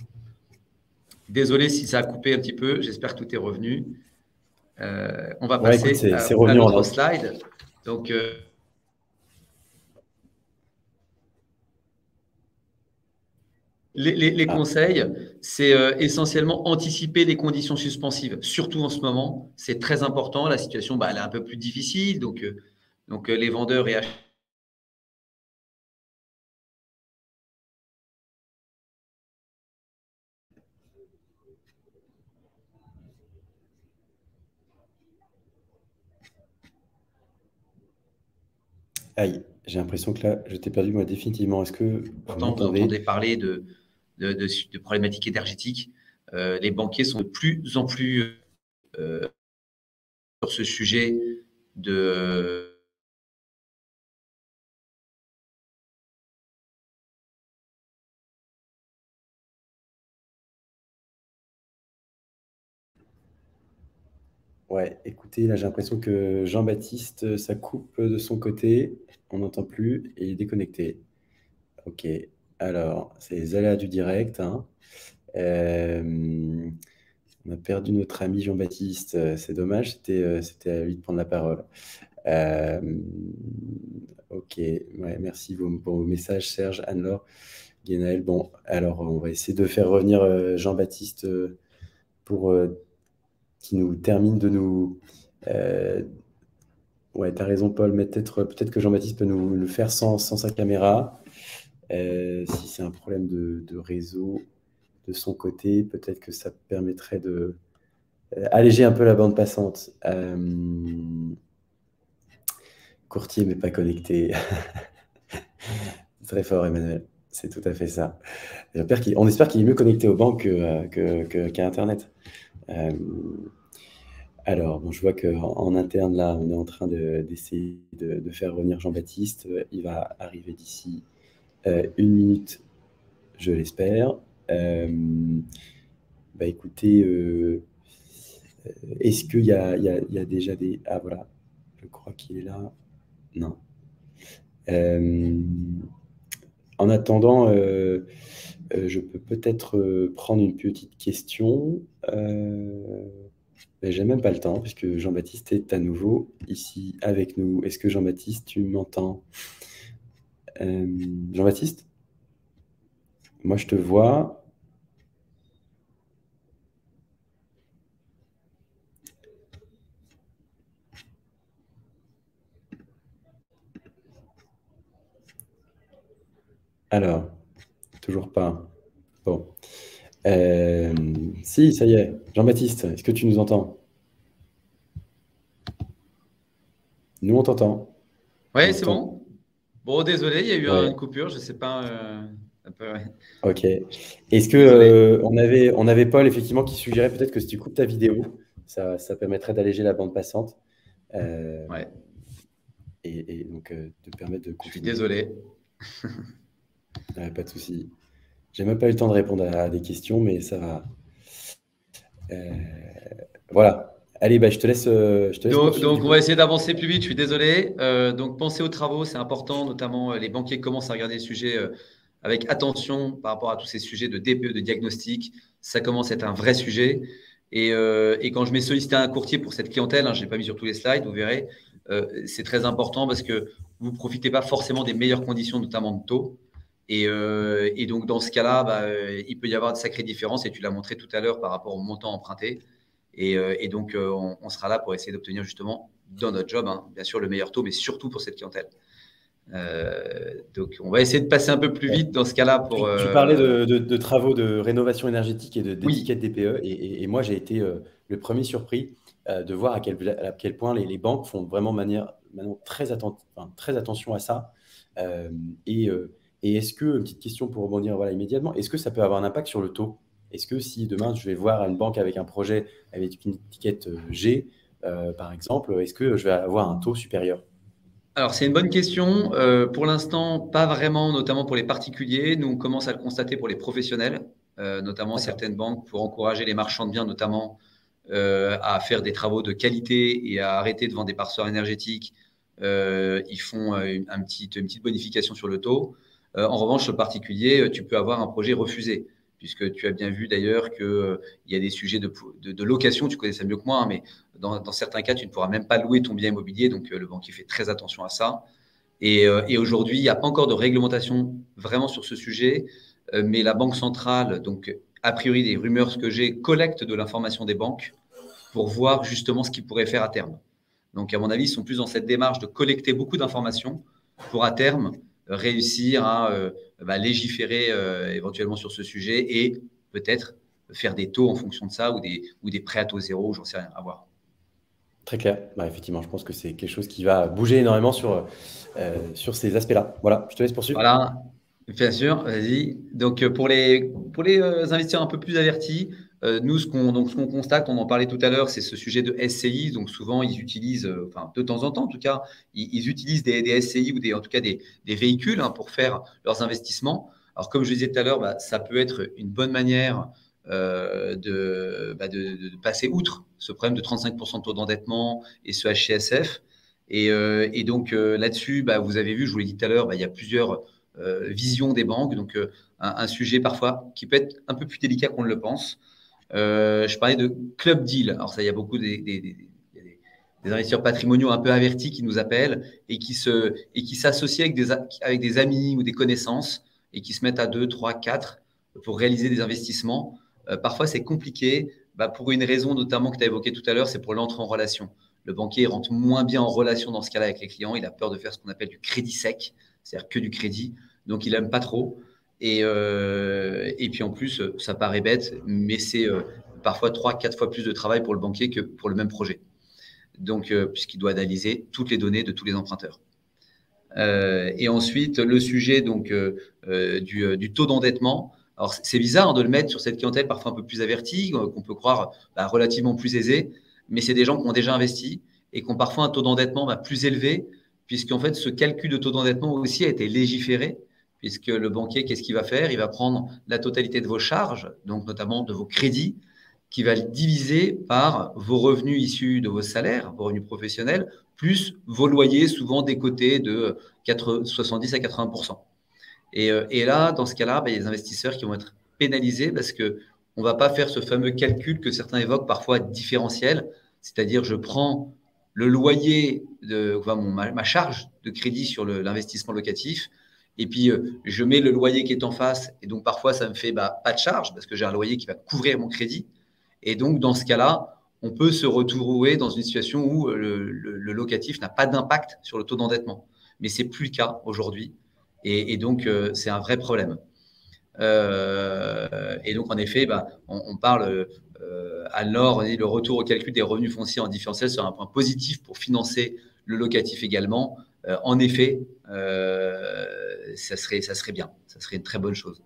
Désolé si ça a coupé un petit peu, j'espère que tout est revenu. On va Ouais, écoute, passer c'est à revenu en l'autre ordre. slide. Donc, les Ah, conseils, c'est essentiellement anticiper les conditions suspensives, surtout en ce moment. C'est très important. La situation, elle est un peu plus difficile. Donc les vendeurs et acheteurs. aïe, j'ai l'impression que là, je t'ai perdu moi définitivement. Est-ce que vous Vous entendez m'entendez? parler de problématiques énergétiques. Les banquiers sont de plus en plus sur ce sujet de. Ouais, écoutez, là j'ai l'impression que Jean-Baptiste, ça coupe de son côté, on n'entend plus et il est déconnecté. Ok, alors c'est les aléas du direct, hein. Euh, on a perdu notre ami Jean-Baptiste, c'est dommage, c'était à lui de prendre la parole. Euh, ok, ouais, merci pour vos messages, Serge, Anne-Laure, Guénaël. Bon, alors on va essayer de faire revenir Jean-Baptiste pour qui nous termine de nous. euh, ouais, t'as raison, Paul, mais peut-être que Jean-Baptiste peut nous le faire sans sa caméra. Si c'est un problème de réseau de son côté, peut-être que ça permettrait de alléger un peu la bande passante. Courtier mais pas connecté. Très fort, Emmanuel. C'est tout à fait ça. On espère qu'il est mieux connecté aux banques qu'à Internet. Euh, alors, bon, je vois qu'en interne, là, on est en train d'essayer de faire revenir Jean-Baptiste. Il va arriver d'ici 1 minute, je l'espère. Bah, écoutez, est-ce qu'il y a déjà des... Ah, voilà, je crois qu'il est là. Non. Euh, En attendant, je peux peut-être prendre une petite question. Mais j'ai même pas le temps, puisque Jean-Baptiste est à nouveau ici avec nous. Est-ce que Jean-Baptiste, tu m'entends? Euh, Jean-Baptiste, moi je te vois. Alors, toujours pas. Bon. Euh, Si, ça y est. Jean-Baptiste, est-ce que tu nous entends? Nous, on t'entend pour Oui, c'est l'instant. bon. Bon, désolé, il y a eu une Ouais, coupure, je ne sais pas. Ouais. ok. Est-ce que Désolé. on avait Paul effectivement qui suggérait peut-être que si tu coupes ta vidéo, ça permettrait d'alléger la bande passante euh, Ouais, et donc de permettre de je suis continuer. désolé. Pas de souci. J'ai même pas eu le temps de répondre à des questions, mais ça va. Euh, voilà. Allez, bah, je te laisse poursuivre Donc, du on va coup. essayer d'avancer plus vite, je suis désolé. Donc, pensez aux travaux, c'est important, notamment les banquiers commencent à regarder le sujet avec attention par rapport à tous ces sujets de DPE, de diagnostic. Ça commence à être un vrai sujet. Et quand je m'ai sollicité un courtier pour cette clientèle, hein, je ne l'ai pas mis sur tous les slides, vous verrez, c'est très important parce que vous ne profitez pas forcément des meilleures conditions, notamment de taux. Et donc, dans ce cas-là, il peut y avoir de sacrées différences, et tu l'as montré tout à l'heure par rapport au montant emprunté. Et donc, on sera là pour essayer d'obtenir justement, dans notre job, hein, bien sûr, le meilleur taux, mais surtout pour cette clientèle. Donc, on va essayer de passer un peu plus Ouais. vite dans ce cas-là pour. Tu parlais de travaux de rénovation énergétique et d'étiquettes Oui, DPE, et moi j'ai été le premier surpris de voir à quel point les banques font vraiment maintenant très attention à ça. Euh, et et est-ce que, petite question pour rebondir voilà, immédiatement, est-ce que ça peut avoir un impact sur le taux? Est-ce que si demain je vais voir une banque avec un projet avec une étiquette G, par exemple, est-ce que je vais avoir un taux supérieur? Alors, c'est une bonne question. Pour l'instant, pas vraiment, notamment pour les particuliers. Nous, on commence à le constater pour les professionnels, notamment D'accord. certaines banques pour encourager les marchands de biens, notamment à faire des travaux de qualité et à arrêter de vendre des passoires énergétiques. Ils font une petite bonification sur le taux. En revanche, le particulier, tu peux avoir un projet refusé, puisque tu as bien vu d'ailleurs qu'il y a des sujets de location, tu connais ça mieux que moi, hein, mais dans certains cas, tu ne pourras même pas louer ton bien immobilier, donc le banquier fait très attention à ça. Et aujourd'hui, il n'y a pas encore de réglementation vraiment sur ce sujet, mais la Banque centrale, donc a priori des rumeurs ce que j'ai, collecte de l'information des banques pour voir justement ce qu'ils pourraient faire à terme. Donc à mon avis, ils sont plus dans cette démarche de collecter beaucoup d'informations pour à terme réussir à légiférer éventuellement sur ce sujet et peut-être faire des taux en fonction de ça ou des prêts à taux zéro, j'en sais rien, à voir. Très clair. Bah, effectivement, je pense que c'est quelque chose qui va bouger énormément sur ces aspects-là. Voilà, je te laisse poursuivre. Voilà, bien sûr, vas-y. Donc, pour les investisseurs un peu plus avertis, nous, ce qu'on constate, on en parlait tout à l'heure, c'est ce sujet de SCI. Donc, souvent, ils utilisent, enfin, de temps en temps, en tout cas, ils utilisent des SCI ou en tout cas, des véhicules hein, pour faire leurs investissements. Alors, comme je disais tout à l'heure, bah, ça peut être une bonne manière de passer outre ce problème de 35% de taux d'endettement et ce HCSF. Et donc là-dessus, bah, vous avez vu, je vous l'ai dit tout à l'heure, bah, il y a plusieurs visions des banques. Donc un sujet parfois qui peut être un peu plus délicat qu'on ne le pense. Je parlais de club deal. Alors ça, il y a beaucoup des investisseurs patrimoniaux un peu avertis qui nous appellent et qui s'associent avec des amis ou des connaissances et qui se mettent à 2, 3, 4 pour réaliser des investissements. Parfois, c'est compliqué bah, pour une raison notamment que tu as évoquée tout à l'heure, c'est pour l'entrée en relation. Le banquier rentre moins bien en relation dans ce cas-là avec les clients. Il a peur de faire ce qu'on appelle du crédit sec, c'est-à-dire que du crédit. Donc, il n'aime pas trop. Et puis en plus, ça paraît bête, mais c'est parfois 3, 4 fois plus de travail pour le banquier que pour le même projet. Donc, puisqu'il doit analyser toutes les données de tous les emprunteurs. Et ensuite, le sujet donc, du taux d'endettement. Alors, c'est bizarre hein, de le mettre sur cette clientèle parfois un peu plus avertie, qu'on peut croire bah, relativement plus aisée, mais c'est des gens qui ont déjà investi et qui ont parfois un taux d'endettement bah, plus élevé, puisqu'en fait, ce calcul de taux d'endettement aussi a été légiféré, puisque le banquier, qu'est-ce qu'il va faire? Il va prendre la totalité de vos charges, donc notamment de vos crédits, qui va le diviser par vos revenus issus de vos salaires, vos revenus professionnels, plus vos loyers, souvent décotés de 70 à 80%. Et là, dans ce cas-là, bah, il y a des investisseurs qui vont être pénalisés parce qu'on ne va pas faire ce fameux calcul que certains évoquent parfois différentiel, c'est-à-dire je prends le loyer, ma charge de crédit sur l'investissement locatif, et puis je mets le loyer qui est en face, et donc parfois ça me fait bah, pas de charge parce que j'ai un loyer qui va couvrir mon crédit. Et donc, dans ce cas-là, on peut se retrouver dans une situation où le locatif n'a pas d'impact sur le taux d'endettement. Mais ce n'est plus le cas aujourd'hui. Et donc, c'est un vrai problème. Et donc, en effet, bah, on parle alors le retour au calcul des revenus fonciers en différentiel sera un point positif pour financer le locatif également. En effet, ça serait bien. Ça serait une très bonne chose.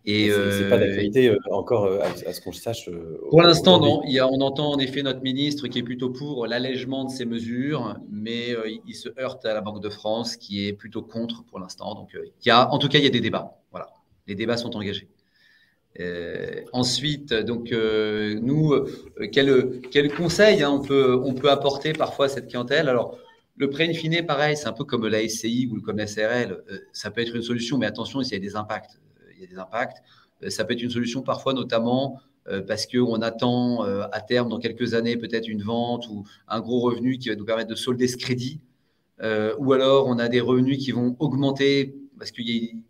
Mais Et, c'est pas d'actualité encore à ce qu'on sache pour l'instant, aujourd'hui. non. On entend en effet notre ministre qui est plutôt pour l'allègement de ces mesures, mais il se heurte à la Banque de France qui est plutôt contre pour l'instant. Donc, en tout cas, il y a des débats. Voilà. Les débats sont engagés. Ensuite, donc, nous, quel conseil hein, on peut apporter parfois à cette clientèle? Alors, le prêt in fine, pareil, c'est un peu comme la SCI ou comme la SRL. Ça peut être une solution, mais attention, il y a des impacts. Il y a des impacts. Ça peut être une solution parfois, notamment parce qu'on attend à terme, dans quelques années, peut-être une vente ou un gros revenu qui va nous permettre de solder ce crédit. Ou alors, on a des revenus qui vont augmenter parce qu'on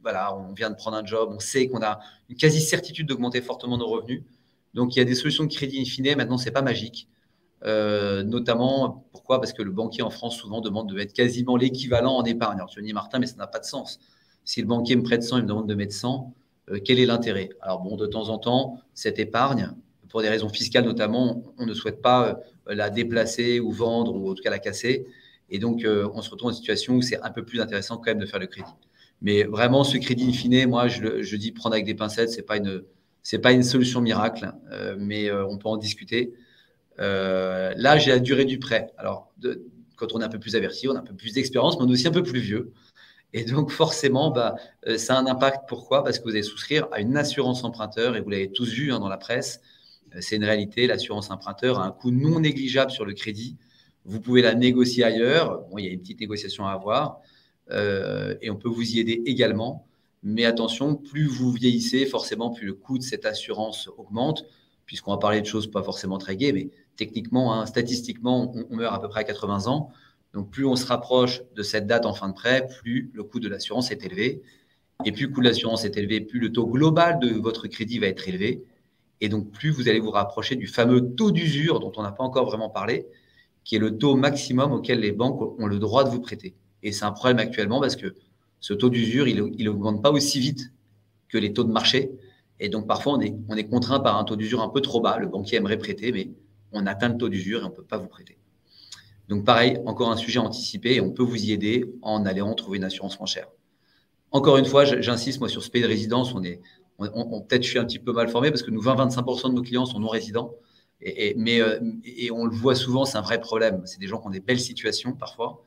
voilà, on vient de prendre un job, on sait qu'on a une quasi-certitude d'augmenter fortement nos revenus. Donc, il y a des solutions de crédit in fine. Maintenant, ce n'est pas magique. Notamment, pourquoi? Parce que le banquier en France, souvent, demande de mettre quasiment l'équivalent en épargne. Alors, tu me dis, Martin, mais ça n'a pas de sens. Si le banquier me prête 100, il me demande de mettre 100, quel est l'intérêt? Alors, bon, de temps en temps, cette épargne, pour des raisons fiscales notamment, on ne souhaite pas la déplacer ou vendre ou en tout cas la casser. Et donc, on se retrouve dans une situation où c'est un peu plus intéressant quand même de faire le crédit. Mais vraiment, ce crédit in fine, moi, je dis prendre avec des pincettes, c'est pas une solution miracle, mais on peut en discuter. Là, j'ai la durée du prêt. Alors, quand on est un peu plus averti, on a un peu plus d'expérience, mais on est aussi un peu plus vieux. Et donc, forcément, ça a un impact. Pourquoi? Parce que vous allez souscrire à une assurance emprunteur, et vous l'avez tous vu dans la presse. C'est une réalité. L'assurance emprunteur a un coût non négligeable sur le crédit. Vous pouvez la négocier ailleurs. Bon, il y a une petite négociation à avoir. Et on peut vous y aider également. Mais attention, plus vous vieillissez, forcément, plus le coût de cette assurance augmente, puisqu'on va parler de choses pas forcément très gaies, mais techniquement, statistiquement, on meurt à peu près à 80 ans. Donc, plus on se rapproche de cette date en fin de prêt, plus le coût de l'assurance est élevé. Et plus le coût de l'assurance est élevé, plus le taux global de votre crédit va être élevé. Et donc, plus vous allez vous rapprocher du fameux taux d'usure dont on n'a pas encore vraiment parlé, qui est le taux maximum auquel les banques ont le droit de vous prêter. Et c'est un problème actuellement parce que ce taux d'usure, il n'augmente pas aussi vite que les taux de marché. Et donc, parfois, on est contraint par un taux d'usure un peu trop bas. Le banquier aimerait prêter, mais on atteint le taux d'usure et on ne peut pas vous prêter. Donc, pareil, encore un sujet à anticiper et on peut vous y aider en allant trouver une assurance moins chère. Encore une fois, j'insiste, moi, sur ce pays de résidence, peut-être je suis un petit peu mal formé parce que nous, 20-25% de nos clients sont non résidents. Et on le voit souvent, c'est un vrai problème. C'est des gens qui ont des belles situations parfois,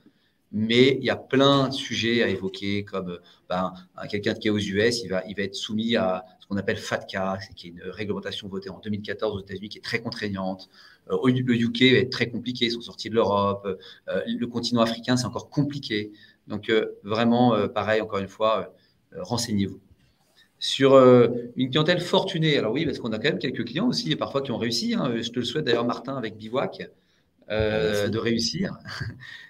mais il y a plein de sujets à évoquer, comme quelqu'un qui est aux US, il va être soumis à ce qu'on appelle FATCA, qui est une réglementation votée en 2014 aux États-Unis qui est très contraignante. Le UK va être très compliqué, ils sont sortis de l'Europe. Le continent africain, c'est encore compliqué. Donc, vraiment, pareil, encore une fois, renseignez-vous. Sur une clientèle fortunée, alors oui, parce qu'on a quand même quelques clients aussi, et parfois qui ont réussi. Je te le souhaite d'ailleurs, Martin, avec Bivouac, de réussir.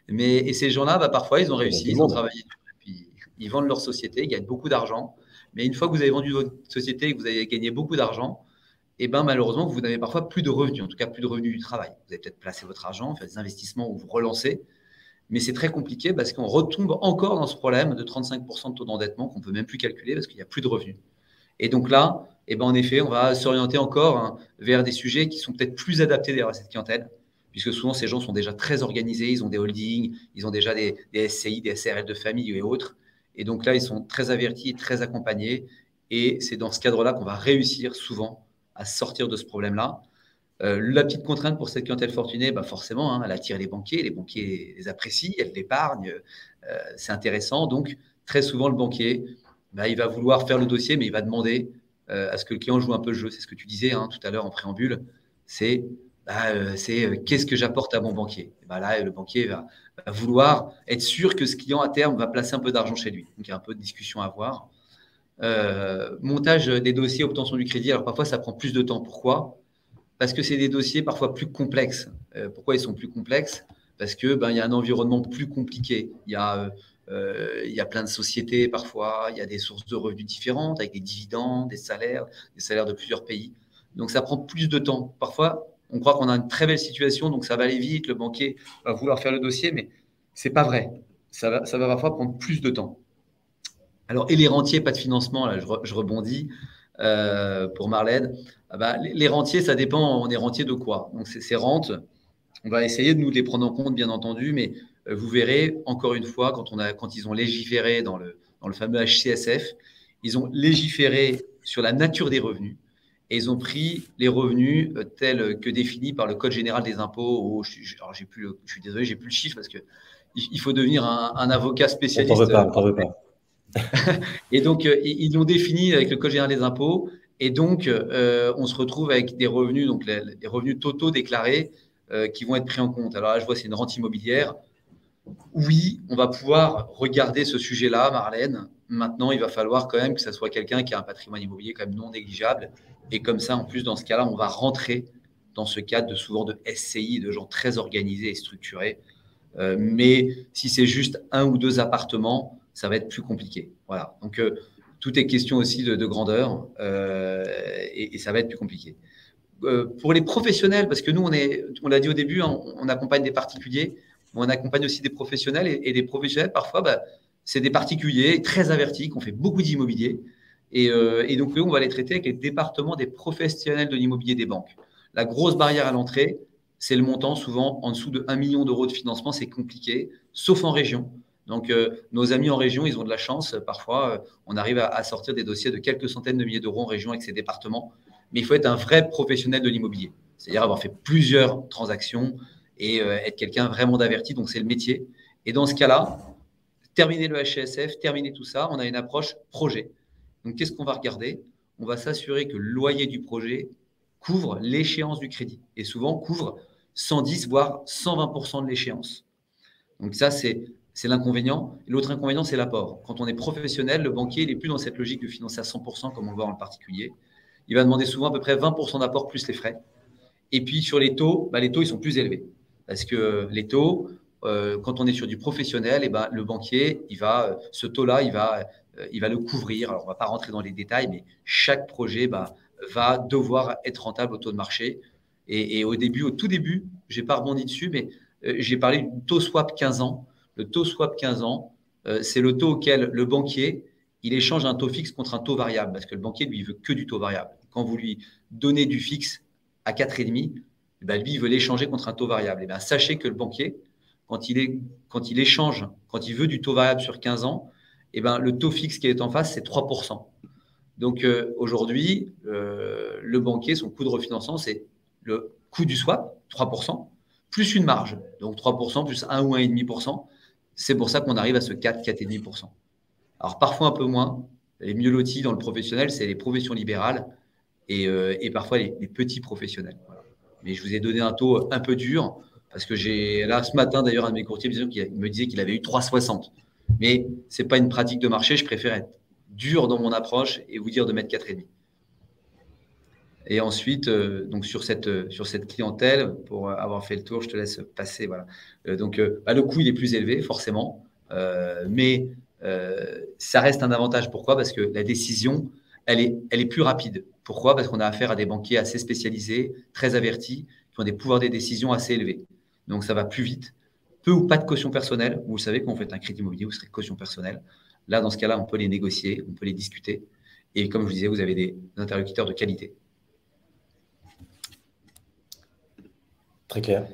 Et ces gens-là, parfois, ils ont réussi, ils ont travaillé dur, et puis ils vendent leur société, ils gagnent beaucoup d'argent. Mais une fois que vous avez vendu votre société et que vous avez gagné beaucoup d'argent, malheureusement, vous n'avez parfois plus de revenus, en tout cas plus de revenus du travail. Vous avez peut-être placé votre argent, fait des investissements ou vous relancez. Mais c'est très compliqué parce qu'on retombe encore dans ce problème de 35% de taux d'endettement qu'on ne peut même plus calculer parce qu'il n'y a plus de revenus. Et donc là, en effet, on va s'orienter encore vers des sujets qui sont peut-être plus adaptés d'ailleurs à cette clientèle, puisque souvent ces gens sont déjà très organisés, ils ont des holdings, ils ont déjà des SCI, des SRL de famille et autres. Et donc là, ils sont très avertis, très accompagnés. Et c'est dans ce cadre-là qu'on va réussir souvent à sortir de ce problème-là. La petite contrainte pour cette clientèle fortunée, forcément, elle attire les banquiers les apprécient, elles l'épargnent, c'est intéressant. Donc, très souvent, le banquier, il va vouloir faire le dossier, mais il va demander à ce que le client joue un peu le jeu. C'est ce que tu disais tout à l'heure en préambule, c'est qu'est-ce que j'apporte à mon banquier. Là, le banquier va vouloir être sûr que ce client, à terme, va placer un peu d'argent chez lui. Donc, il y a un peu de discussion à avoir. Montage des dossiers, obtention du crédit, alors parfois, ça prend plus de temps. Pourquoi ? Parce que c'est des dossiers parfois plus complexes. Pourquoi ils sont plus complexes? Parce que y a un environnement plus compliqué. Il y a plein de sociétés parfois, il y a des sources de revenus différentes avec des dividendes, des salaires de plusieurs pays. Donc ça prend plus de temps. Parfois, on croit qu'on a une très belle situation, donc ça va aller vite, le banquier va vouloir faire le dossier, mais c'est pas vrai. Ça va parfois prendre plus de temps. Alors, et les rentiers, pas de financement, là, je rebondis pour Marlène. Les rentiers, ça dépend, on est rentier de quoi? Donc, ces rentes, on va essayer de nous les prendre en compte, bien entendu, mais vous verrez, encore une fois, quand ils ont légiféré dans le fameux HCSF, ils ont légiféré sur la nature des revenus et ils ont pris les revenus tels que définis par le Code général des impôts. Je suis désolé, j'ai plus le chiffre parce qu'il faut devenir un avocat spécialiste. On t'en veut pas. Et donc, ils l'ont défini avec le Code général des impôts. Et donc, on se retrouve avec des revenus, donc les revenus totaux déclarés qui vont être pris en compte. Alors là, je vois, c'est une rente immobilière. Oui, on va pouvoir regarder ce sujet-là, Marlène. Maintenant, il va falloir quand même que ça soit quelqu'un qui a un patrimoine immobilier quand même non négligeable. Et comme ça, en plus, dans ce cas-là, on va rentrer dans ce cadre souvent de SCI, de gens très organisés et structurés. Mais si c'est juste un ou deux appartements, ça va être plus compliqué. Voilà. Donc, tout est question aussi de grandeur et ça va être plus compliqué. Pour les professionnels, parce que nous, on l'a dit au début, on accompagne des particuliers, mais on accompagne aussi des professionnels et des professionnels, parfois, c'est des particuliers très avertis qui ont fait beaucoup d'immobilier. Et donc, eux, on va les traiter avec les départements des professionnels de l'immobilier des banques. La grosse barrière à l'entrée, c'est le montant. Souvent, en dessous de 1 million d'euros de financement, c'est compliqué, sauf en région. Donc, nos amis en région, ils ont de la chance. Parfois, on arrive à sortir des dossiers de quelques centaines de milliers d'euros en région avec ces départements. Mais il faut être un vrai professionnel de l'immobilier, c'est-à-dire avoir fait plusieurs transactions et être quelqu'un vraiment d'averti. Donc, c'est le métier. Et dans ce cas-là, terminer le HCSF, terminer tout ça, on a une approche projet. Donc, qu'est-ce qu'on va regarder? On va s'assurer que le loyer du projet couvre l'échéance du crédit et souvent couvre 110 voire 120% de l'échéance. Donc ça, c'est l'inconvénient. L'autre inconvénient, c'est l'apport. Quand on est professionnel, le banquier, il n'est plus dans cette logique de financer à 100% comme on le voit dans le particulier. Il va demander souvent à peu près 20% d'apport plus les frais. Et puis sur les taux, les taux, ils sont plus élevés. Parce que les taux, quand on est sur du professionnel, le banquier, ce taux-là, il va le couvrir. Alors, on ne va pas rentrer dans les détails, mais chaque projet va devoir être rentable au taux de marché. Et au tout début, je n'ai pas rebondi dessus, mais j'ai parlé du taux swap 15 ans. Le taux swap 15 ans, c'est le taux auquel le banquier, il échange un taux fixe contre un taux variable, parce que le banquier, lui, il veut que du taux variable. Quand vous lui donnez du fixe à 4,5, lui, il veut l'échanger contre un taux variable. Sachez que le banquier, quand il échange, quand il veut du taux variable sur 15 ans, le taux fixe qui est en face, c'est 3%. Donc aujourd'hui, le banquier, son coût de refinancement, c'est le coût du swap, 3%, plus une marge. Donc 3% plus 1 ou 1,5%. C'est pour ça qu'on arrive à ce 4, 4,5%. Alors parfois un peu moins. Les mieux lotis dans le professionnel, c'est les professions libérales et parfois les petits professionnels. Voilà. Mais je vous ai donné un taux un peu dur parce que là, ce matin, d'ailleurs, un de mes courtiers me disait qu'il avait eu 3,60. Mais ce n'est pas une pratique de marché. Je préfère être dur dans mon approche et vous dire de mettre 4,5. Et ensuite, donc sur cette clientèle, pour avoir fait le tour, je te laisse passer. Voilà. Le coût, il est plus élevé, forcément. Mais ça reste un avantage. Pourquoi? Parce que la décision, elle est plus rapide. Pourquoi? Parce qu'on a affaire à des banquiers assez spécialisés, très avertis, qui ont des pouvoirs de décision assez élevés. Donc, ça va plus vite. Peu ou pas de caution personnelle. Vous savez, quand vous faites un crédit immobilier, vous serez caution personnelle. Là, dans ce cas-là, on peut les négocier, on peut les discuter. Et comme je vous disais, vous avez des interlocuteurs de qualité. Très clair.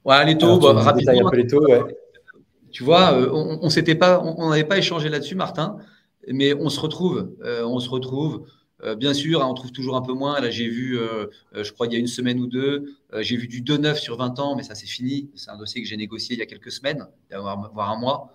Voilà, les taux, rapidement. Un peu les taux, ouais. Tu vois, on n'avait pas échangé là-dessus, Martin, mais on se retrouve. Bien sûr, on trouve toujours un peu moins. Là, j'ai vu, je crois, il y a une semaine ou deux, j'ai vu du 2,9 sur 20 ans, mais ça, c'est fini. C'est un dossier que j'ai négocié il y a quelques semaines, voire un mois.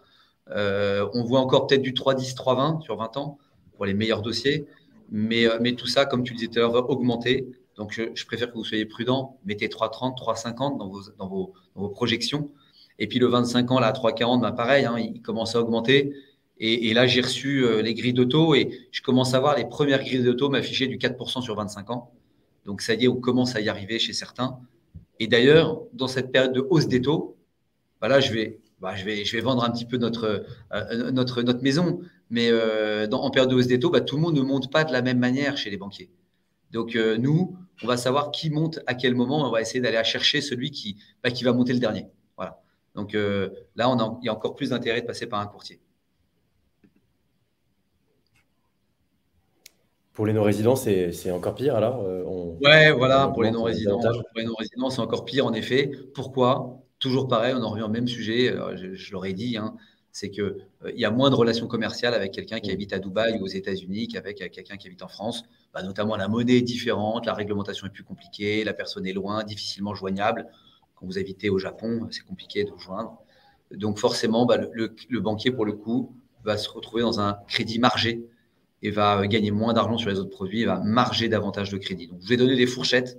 On voit encore peut-être du 3,10, 3,20 sur 20 ans pour les meilleurs dossiers. Mais tout ça, comme tu le disais tout à l'heure, va augmenter. Donc, je préfère que vous soyez prudent. Mettez 3,30, 3,50 dans vos projections. Et puis, le 25 ans, là, à 3,40, pareil, il commence à augmenter. Et là, j'ai reçu les grilles de taux et je commence à voir les premières grilles de taux m'afficher du 4% sur 25 ans. Donc, ça y est, on commence à y arriver chez certains. Et d'ailleurs, dans cette période de hausse des taux, là, je vais vendre un petit peu notre maison. Mais en période de hausse des taux, tout le monde ne monte pas de la même manière chez les banquiers. Donc, nous, on va savoir qui monte à quel moment. On va essayer d'aller chercher celui qui va monter le dernier. Voilà. Donc là, il y a encore plus d'intérêt de passer par un courtier. Pour les non-résidents, c'est encore pire alors voilà, pour les non-résidents, c'est encore pire en effet. Pourquoi? Toujours pareil, on en revient au même sujet. Je l'aurais dit, c'est qu'il y a moins de relations commerciales avec quelqu'un qui habite à Dubaï ou aux États-Unis qu'avec quelqu'un qui habite en France. Notamment, la monnaie est différente, la réglementation est plus compliquée, la personne est loin, difficilement joignable. Quand vous habitez au Japon, c'est compliqué de vous joindre. Donc forcément, le banquier, pour le coup, va se retrouver dans un crédit margé et va gagner moins d'argent sur les autres produits et va marger davantage de crédit. Donc, je vais donner des fourchettes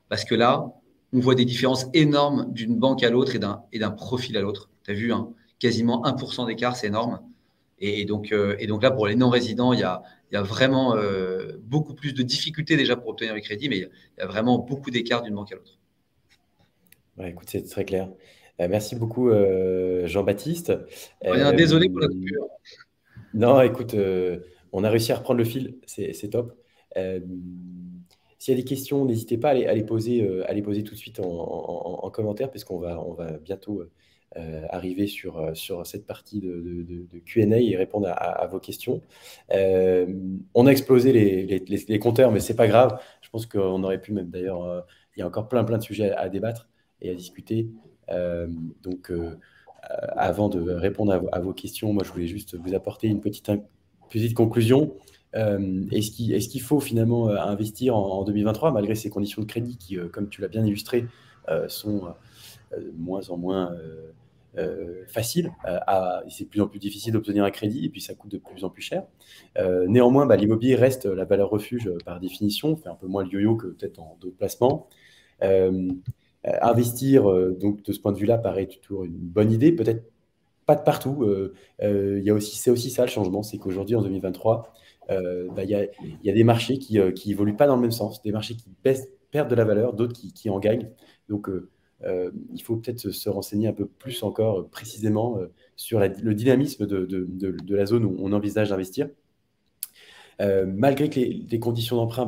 parce que là, on voit des différences énormes d'une banque à l'autre et d'un profil à l'autre. Tu as vu, quasiment 1% d'écart, c'est énorme. Et donc là, pour les non-résidents, il y a vraiment beaucoup plus de difficultés déjà pour obtenir le crédit, mais il y a vraiment beaucoup d'écart d'une banque à l'autre. Ouais, écoute, c'est très clair. Merci beaucoup, Jean-Baptiste. Désolé pour la coupure. Non, écoute, on a réussi à reprendre le fil, c'est top. S'il y a des questions, n'hésitez pas à les poser tout de suite en commentaire, parce qu'on va bientôt arriver sur cette partie de Q&A et répondre à vos questions. On a explosé les compteurs, mais c'est pas grave. Je pense qu'on aurait pu même d'ailleurs il y a encore plein de sujets à débattre et à discuter. Donc, avant de répondre à vos questions, moi, je voulais juste vous apporter une petite conclusion. Est-ce qu'il faut finalement investir en 2023, malgré ces conditions de crédit qui, comme tu l'as bien illustré, sont de moins en moins faciles. C'est de plus en plus difficile d'obtenir un crédit et puis ça coûte de plus en plus cher. Néanmoins, l'immobilier reste la valeur refuge par définition, fait un peu moins le yo-yo que peut-être en d'autres placements. Investir, donc de ce point de vue-là, paraît toujours une bonne idée, peut-être pas de partout. C'est aussi ça le changement, c'est qu'aujourd'hui, en 2023, il y a des marchés qui évoluent pas dans le même sens, des marchés qui perdent de la valeur, d'autres qui en gagnent. Donc, il faut peut-être se renseigner un peu plus encore précisément sur le dynamisme de la zone où on envisage d'investir. Malgré que les conditions d'emprunt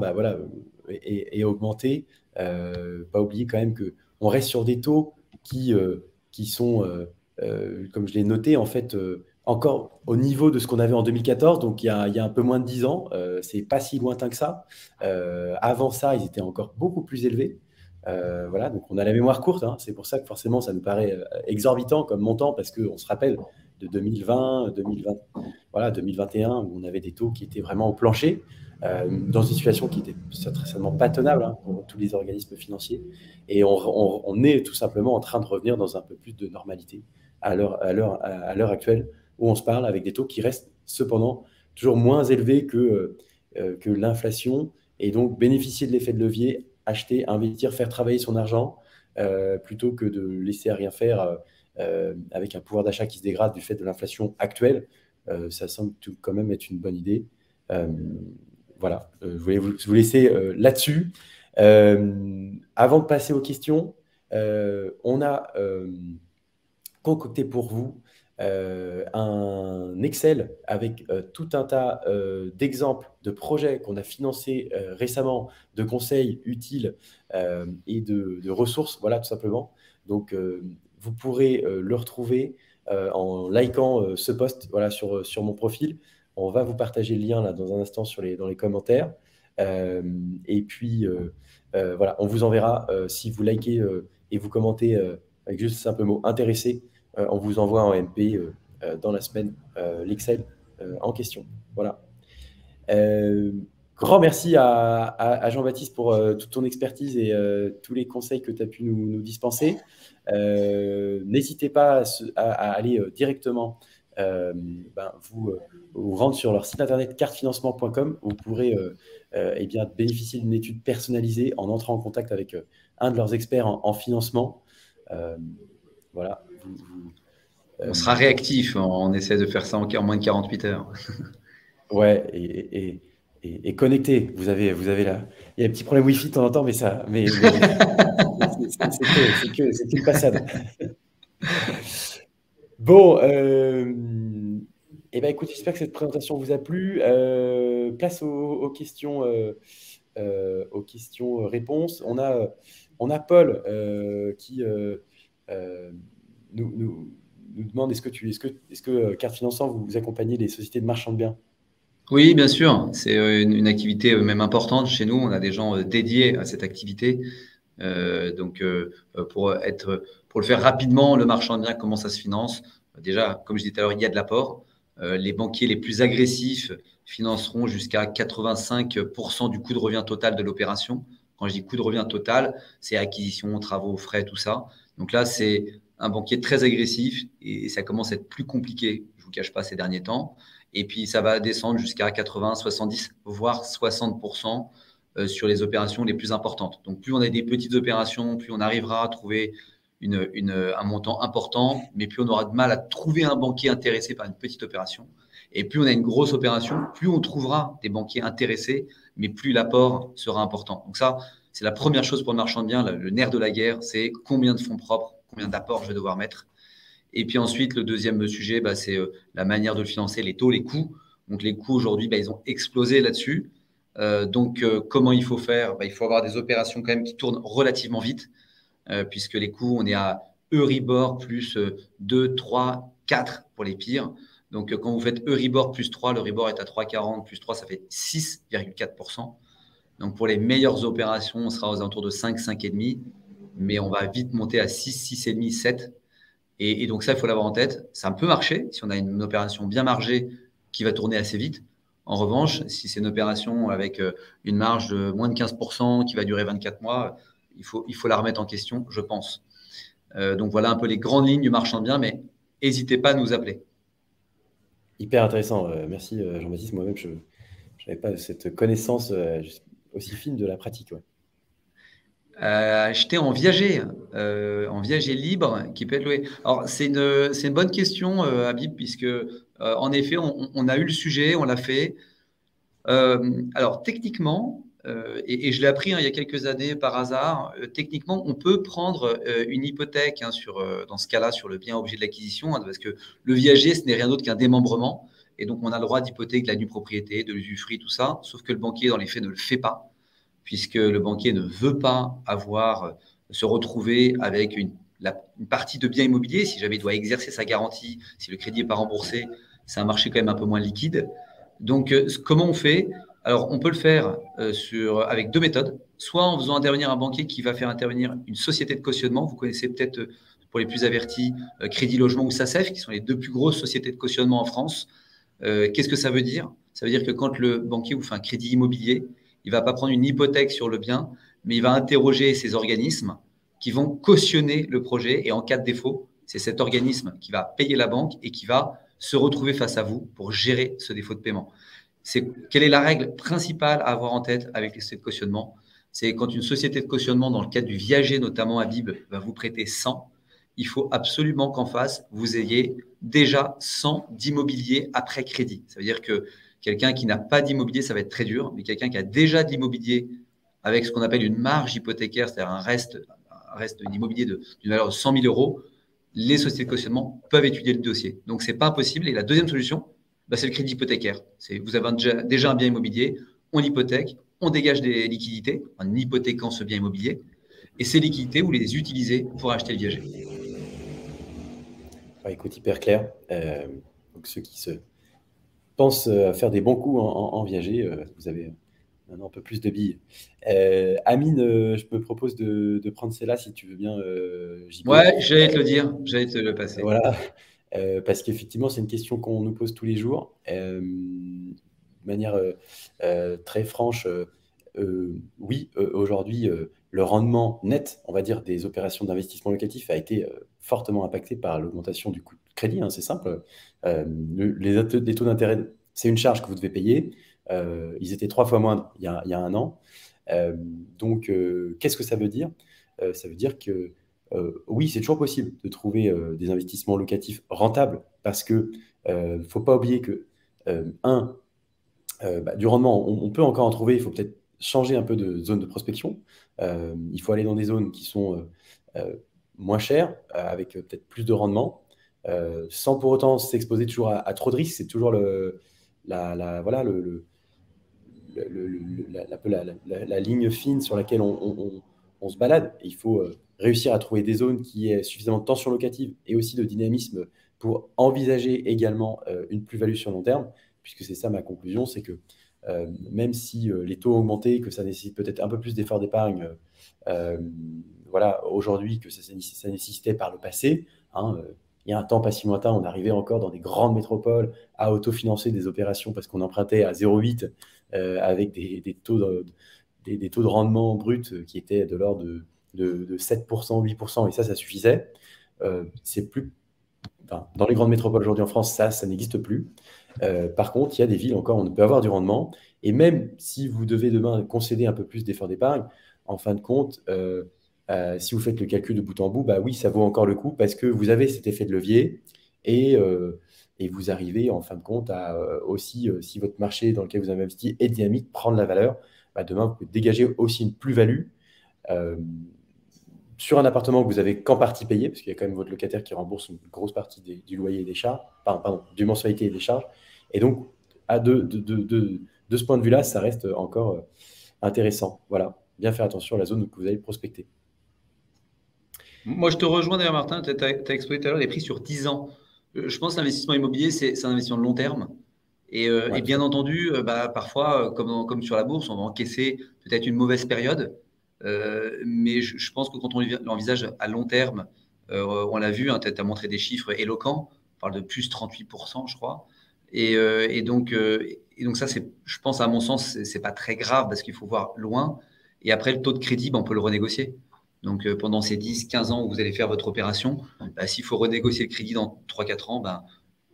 aient augmenté, pas oublier quand même qu'on reste sur des taux qui sont, comme je l'ai noté, en fait, encore au niveau de ce qu'on avait en 2014, donc il y a un peu moins de 10 ans. C'est pas si lointain que ça. Avant ça, ils étaient encore beaucoup plus élevés. Voilà, donc on a la mémoire courte, hein. C'est pour ça que forcément ça nous paraît exorbitant comme montant, parce qu'on se rappelle de 2020, 2021, où on avait des taux qui étaient vraiment au plancher, dans une situation qui était très certainement pas tenable, hein, pour tous les organismes financiers. Et on est tout simplement en train de revenir dans un peu plus de normalité à l'heure actuelle, où on se parle, avec des taux qui restent cependant toujours moins élevés que l'inflation, et donc bénéficier de l'effet de levier, acheter, investir, faire travailler son argent, plutôt que de laisser à rien faire, avec un pouvoir d'achat qui se dégrade du fait de l'inflation actuelle. Ça semble quand même être une bonne idée. Voilà, je voulais vous laisser là-dessus. Avant de passer aux questions, on a concocté pour vous un Excel avec tout un tas d'exemples de projets qu'on a financés récemment, de conseils utiles et de ressources, voilà, tout simplement. Donc, vous pourrez le retrouver en likant ce post, voilà, sur mon profil. On va vous partager le lien là, dans un instant dans les commentaires. Et puis, voilà, on vous enverra, si vous likez et vous commentez avec juste ce simple mot « intéressé », on vous envoie en MP dans la semaine l'Excel en question. Voilà. Grand merci à Jean-Baptiste pour toute ton expertise et tous les conseils que tu as pu nous dispenser. N'hésitez pas à aller directement vous rendre sur leur site internet cartefinancement.com, où vous pourrez bénéficier d'une étude personnalisée en entrant en contact avec un de leurs experts en financement. Voilà. On sera réactif, on essaie de faire ça en moins de 48 heures. Ouais, et connecté. Vous avez là. Il y a un petit problème Wi-Fi de temps en temps, mais c'est une passade. Bon, écoute, j'espère que cette présentation vous a plu. Place aux questions-réponses. On a Paul qui nous demande, est-ce que Carte Finançant, vous accompagnez les sociétés de marchand de biens? Oui, bien sûr. C'est une activité même importante chez nous. On a des gens dédiés à cette activité. Donc, pour le faire rapidement, le marchand de biens, comment ça se finance? Déjà, comme je disais tout à l'heure, il y a de l'apport. Les banquiers les plus agressifs financeront jusqu'à 85% du coût de revient total de l'opération. Quand je dis coût de revient total, c'est acquisition, travaux, frais, tout ça. Donc là, c'est un banquier très agressif et ça commence à être plus compliqué, je ne vous cache pas, ces derniers temps. Et puis, ça va descendre jusqu'à 80, 70, voire 60% sur les opérations les plus importantes. Donc, plus on a des petites opérations, plus on arrivera à trouver un montant important, mais plus on aura de mal à trouver un banquier intéressé par une petite opération. Et plus on a une grosse opération, plus on trouvera des banquiers intéressés, mais plus l'apport sera important. Donc ça, c'est la première chose pour le marchand de biens, le nerf de la guerre, c'est combien de fonds propres, combien d'apports je vais devoir mettre. Et puis ensuite, le deuxième sujet, c'est la manière de le financer, les taux, les coûts. Donc les coûts aujourd'hui, ils ont explosé là-dessus. Donc comment il faut faire? Il faut avoir des opérations quand même qui tournent relativement vite, puisque les coûts, on est à Euribor plus 2, 3, 4 pour les pires. Donc quand vous faites Euribor plus 3, l'Euribor est à 3,40 plus 3, ça fait 6,4%. Donc, pour les meilleures opérations, on sera aux alentours de 5, 5,5, mais on va vite monter à 6, 6,5, 7. Et donc, ça, il faut l'avoir en tête. Ça peut marcher si on a une opération bien margée qui va tourner assez vite. En revanche, si c'est une opération avec une marge de moins de 15% qui va durer 24 mois, il faut la remettre en question, je pense. Donc, voilà un peu les grandes lignes du marchand de biens, mais n'hésitez pas à nous appeler. Hyper intéressant. Merci Jean-Baptiste. Moi-même, je n'avais pas cette connaissance aussi fine de la pratique. Ouais. Acheter en viager libre qui peut être loué. Alors, c'est une bonne question, Habib, puisque en effet, on a eu le sujet, on l'a fait. Alors, techniquement, et je l'ai appris il y a quelques années par hasard, techniquement, on peut prendre une hypothèque dans ce cas-là sur le bien objet de l'acquisition, parce que le viager, ce n'est rien d'autre qu'un démembrement. Et donc, on a le droit d'hypothèque la nue propriété, de l'usufruit, tout ça, sauf que le banquier, dans les faits, ne le fait pas, puisque le banquier ne veut pas se retrouver avec une partie de biens immobiliers. Si jamais il doit exercer sa garantie, si le crédit n'est pas remboursé, c'est un marché quand même un peu moins liquide. Donc, comment on fait? Alors, on peut le faire avec deux méthodes. Soit en faisant intervenir un banquier qui va faire intervenir une société de cautionnement. Vous connaissez peut-être, pour les plus avertis, Crédit Logement ou SACEF, qui sont les deux plus grosses sociétés de cautionnement en France. Qu'est-ce que ça veut dire? Ça veut dire que quand le banquier vous fait un crédit immobilier, il ne va pas prendre une hypothèque sur le bien, mais il va interroger ces organismes qui vont cautionner le projet. Et en cas de défaut, c'est cet organisme qui va payer la banque et qui va se retrouver face à vous pour gérer ce défaut de paiement. Quelle est la règle principale à avoir en tête avec les sociétés de cautionnement? C'est quand une société de cautionnement, dans le cadre du viager notamment Habib, va vous prêter 100, il faut absolument qu'en face, vous ayez déjà 100 d'immobilier après crédit. Ça veut dire que quelqu'un qui n'a pas d'immobilier, ça va être très dur, mais quelqu'un qui a déjà de l'immobilier avec ce qu'on appelle une marge hypothécaire, c'est-à-dire un reste d'immobilier d'une valeur de 100 000 euros, les sociétés de cautionnement peuvent étudier le dossier. Donc, ce n'est pas impossible. Et la deuxième solution, c'est le crédit hypothécaire. Vous avez déjà un bien immobilier, on l'hypothèque, on dégage des liquidités en hypothéquant ce bien immobilier. Et ces liquidités, vous les utilisez pour acheter le viager. Écoute, hyper clair. Donc, ceux qui se pensent à faire des bons coups en viager, vous avez maintenant un peu plus de billes. Amine, je me propose de prendre celle-là si tu veux bien, JB. Ouais, j'allais te le dire, j'allais te le passer. Voilà, parce qu'effectivement, c'est une question qu'on nous pose tous les jours. De manière très franche, oui, aujourd'hui, le rendement net, on va dire, des opérations d'investissement locatif a été fortement impacté par l'augmentation du coût de crédit. Hein, c'est simple. Les taux d'intérêt, c'est une charge que vous devez payer. Ils étaient 3 fois moindres il y a un an. Donc, qu'est-ce que ça veut dire? Ça veut dire que oui, c'est toujours possible de trouver des investissements locatifs rentables parce que ne faut pas oublier que, du rendement, on peut encore en trouver. Il faut peut-être changer un peu de zone de prospection. Il faut aller dans des zones qui sont moins chères, avec peut-être plus de rendement, sans pour autant s'exposer toujours à trop de risques. C'est toujours voilà, la ligne fine sur laquelle on se balade. Et il faut réussir à trouver des zones qui aient suffisamment de tension locative et aussi de dynamisme pour envisager également une plus-value sur long terme, puisque c'est ça ma conclusion, c'est que même si les taux ont augmenté, que ça nécessite peut-être un peu plus d'efforts d'épargne voilà, aujourd'hui que ça nécessitait par le passé, hein, il y a un temps pas si lointain, on arrivait encore dans des grandes métropoles à autofinancer des opérations parce qu'on empruntait à 0,8 avec des taux de rendement brut qui étaient de l'ordre de 7%, 8%, et ça suffisait. C'est plus, enfin, dans les grandes métropoles aujourd'hui en France, ça n'existe plus. Par contre, il y a des villes encore où on peut avoir du rendement, et même si vous devez demain concéder un peu plus d'efforts d'épargne, en fin de compte, si vous faites le calcul de bout en bout, bah oui, ça vaut encore le coup parce que vous avez cet effet de levier et vous arrivez en fin de compte à aussi, si votre marché dans lequel vous avez investi est dynamique, prendre la valeur. Bah demain, vous pouvez dégager aussi une plus-value sur un appartement que vous avez qu'en partie payé, parce qu'il y a quand même votre locataire qui rembourse une grosse partie du loyer et des charges, pardon, du mensualité et des charges. Et donc, de ce point de vue-là, ça reste encore intéressant. Voilà, bien faire attention à la zone que vous allez prospecter. Moi, je te rejoins d'ailleurs, Martin. Tu as exposé tout à l'heure les prix sur 10 ans. Je pense que l'investissement immobilier, c'est un investissement de long terme. Et Ouais, tout bien à fait. entendu, parfois, comme sur la bourse, on va encaisser peut-être une mauvaise période. Mais je pense que quand on l'envisage à long terme, on l'a vu, hein, tu as montré des chiffres éloquents, on parle de plus 38%, je crois. Et donc ça, je pense, à mon sens, c'est pas très grave parce qu'il faut voir loin. Et après, le taux de crédit, on peut le renégocier. Donc pendant ces 10-15 ans où vous allez faire votre opération, s'il faut renégocier le crédit dans 3-4 ans,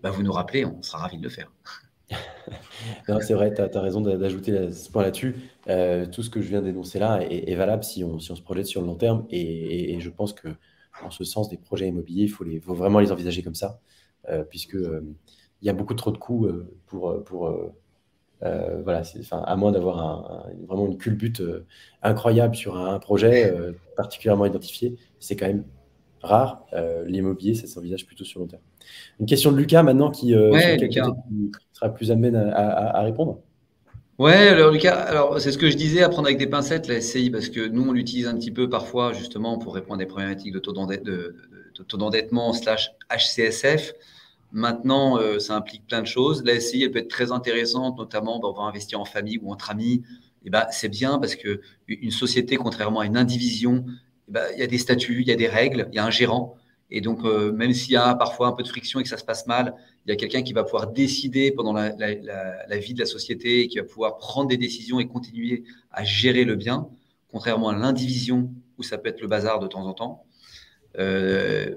vous nous rappelez, on sera ravis de le faire. Non, c'est vrai, tu as raison d'ajouter ce point là-dessus. Tout ce que je viens d'énoncer là est valable si on se projette sur le long terme. Et je pense que, en ce sens, des projets immobiliers, faut vraiment les envisager comme ça, puisque il y a beaucoup trop de coûts voilà, enfin, à moins d'avoir vraiment une culbute incroyable sur un projet particulièrement identifié, c'est quand même rare. L'immobilier, ça s'envisage plutôt sur le long terme. Une question de Lucas maintenant sur Ouais, lequel Lucas. peut-être tu seras plus amené à répondre. Ouais, alors Lucas, alors c'est ce que je disais, à prendre avec des pincettes, la SCI, parce que nous, on l'utilise un petit peu parfois, justement, pour répondre à des problématiques de taux d'endettement slash HCSF. Maintenant, ça implique plein de choses. La SCI, elle peut être très intéressante, notamment, on va investir en famille ou entre amis. Et c'est bien parce que une société, contrairement à une indivision, il y a des statuts, il y a des règles, il y a un gérant. Et donc, même s'il y a parfois un peu de friction et que ça se passe mal, il y a quelqu'un qui va pouvoir décider pendant la vie de la société et qui va pouvoir prendre des décisions et continuer à gérer le bien, contrairement à l'indivision où ça peut être le bazar de temps en temps.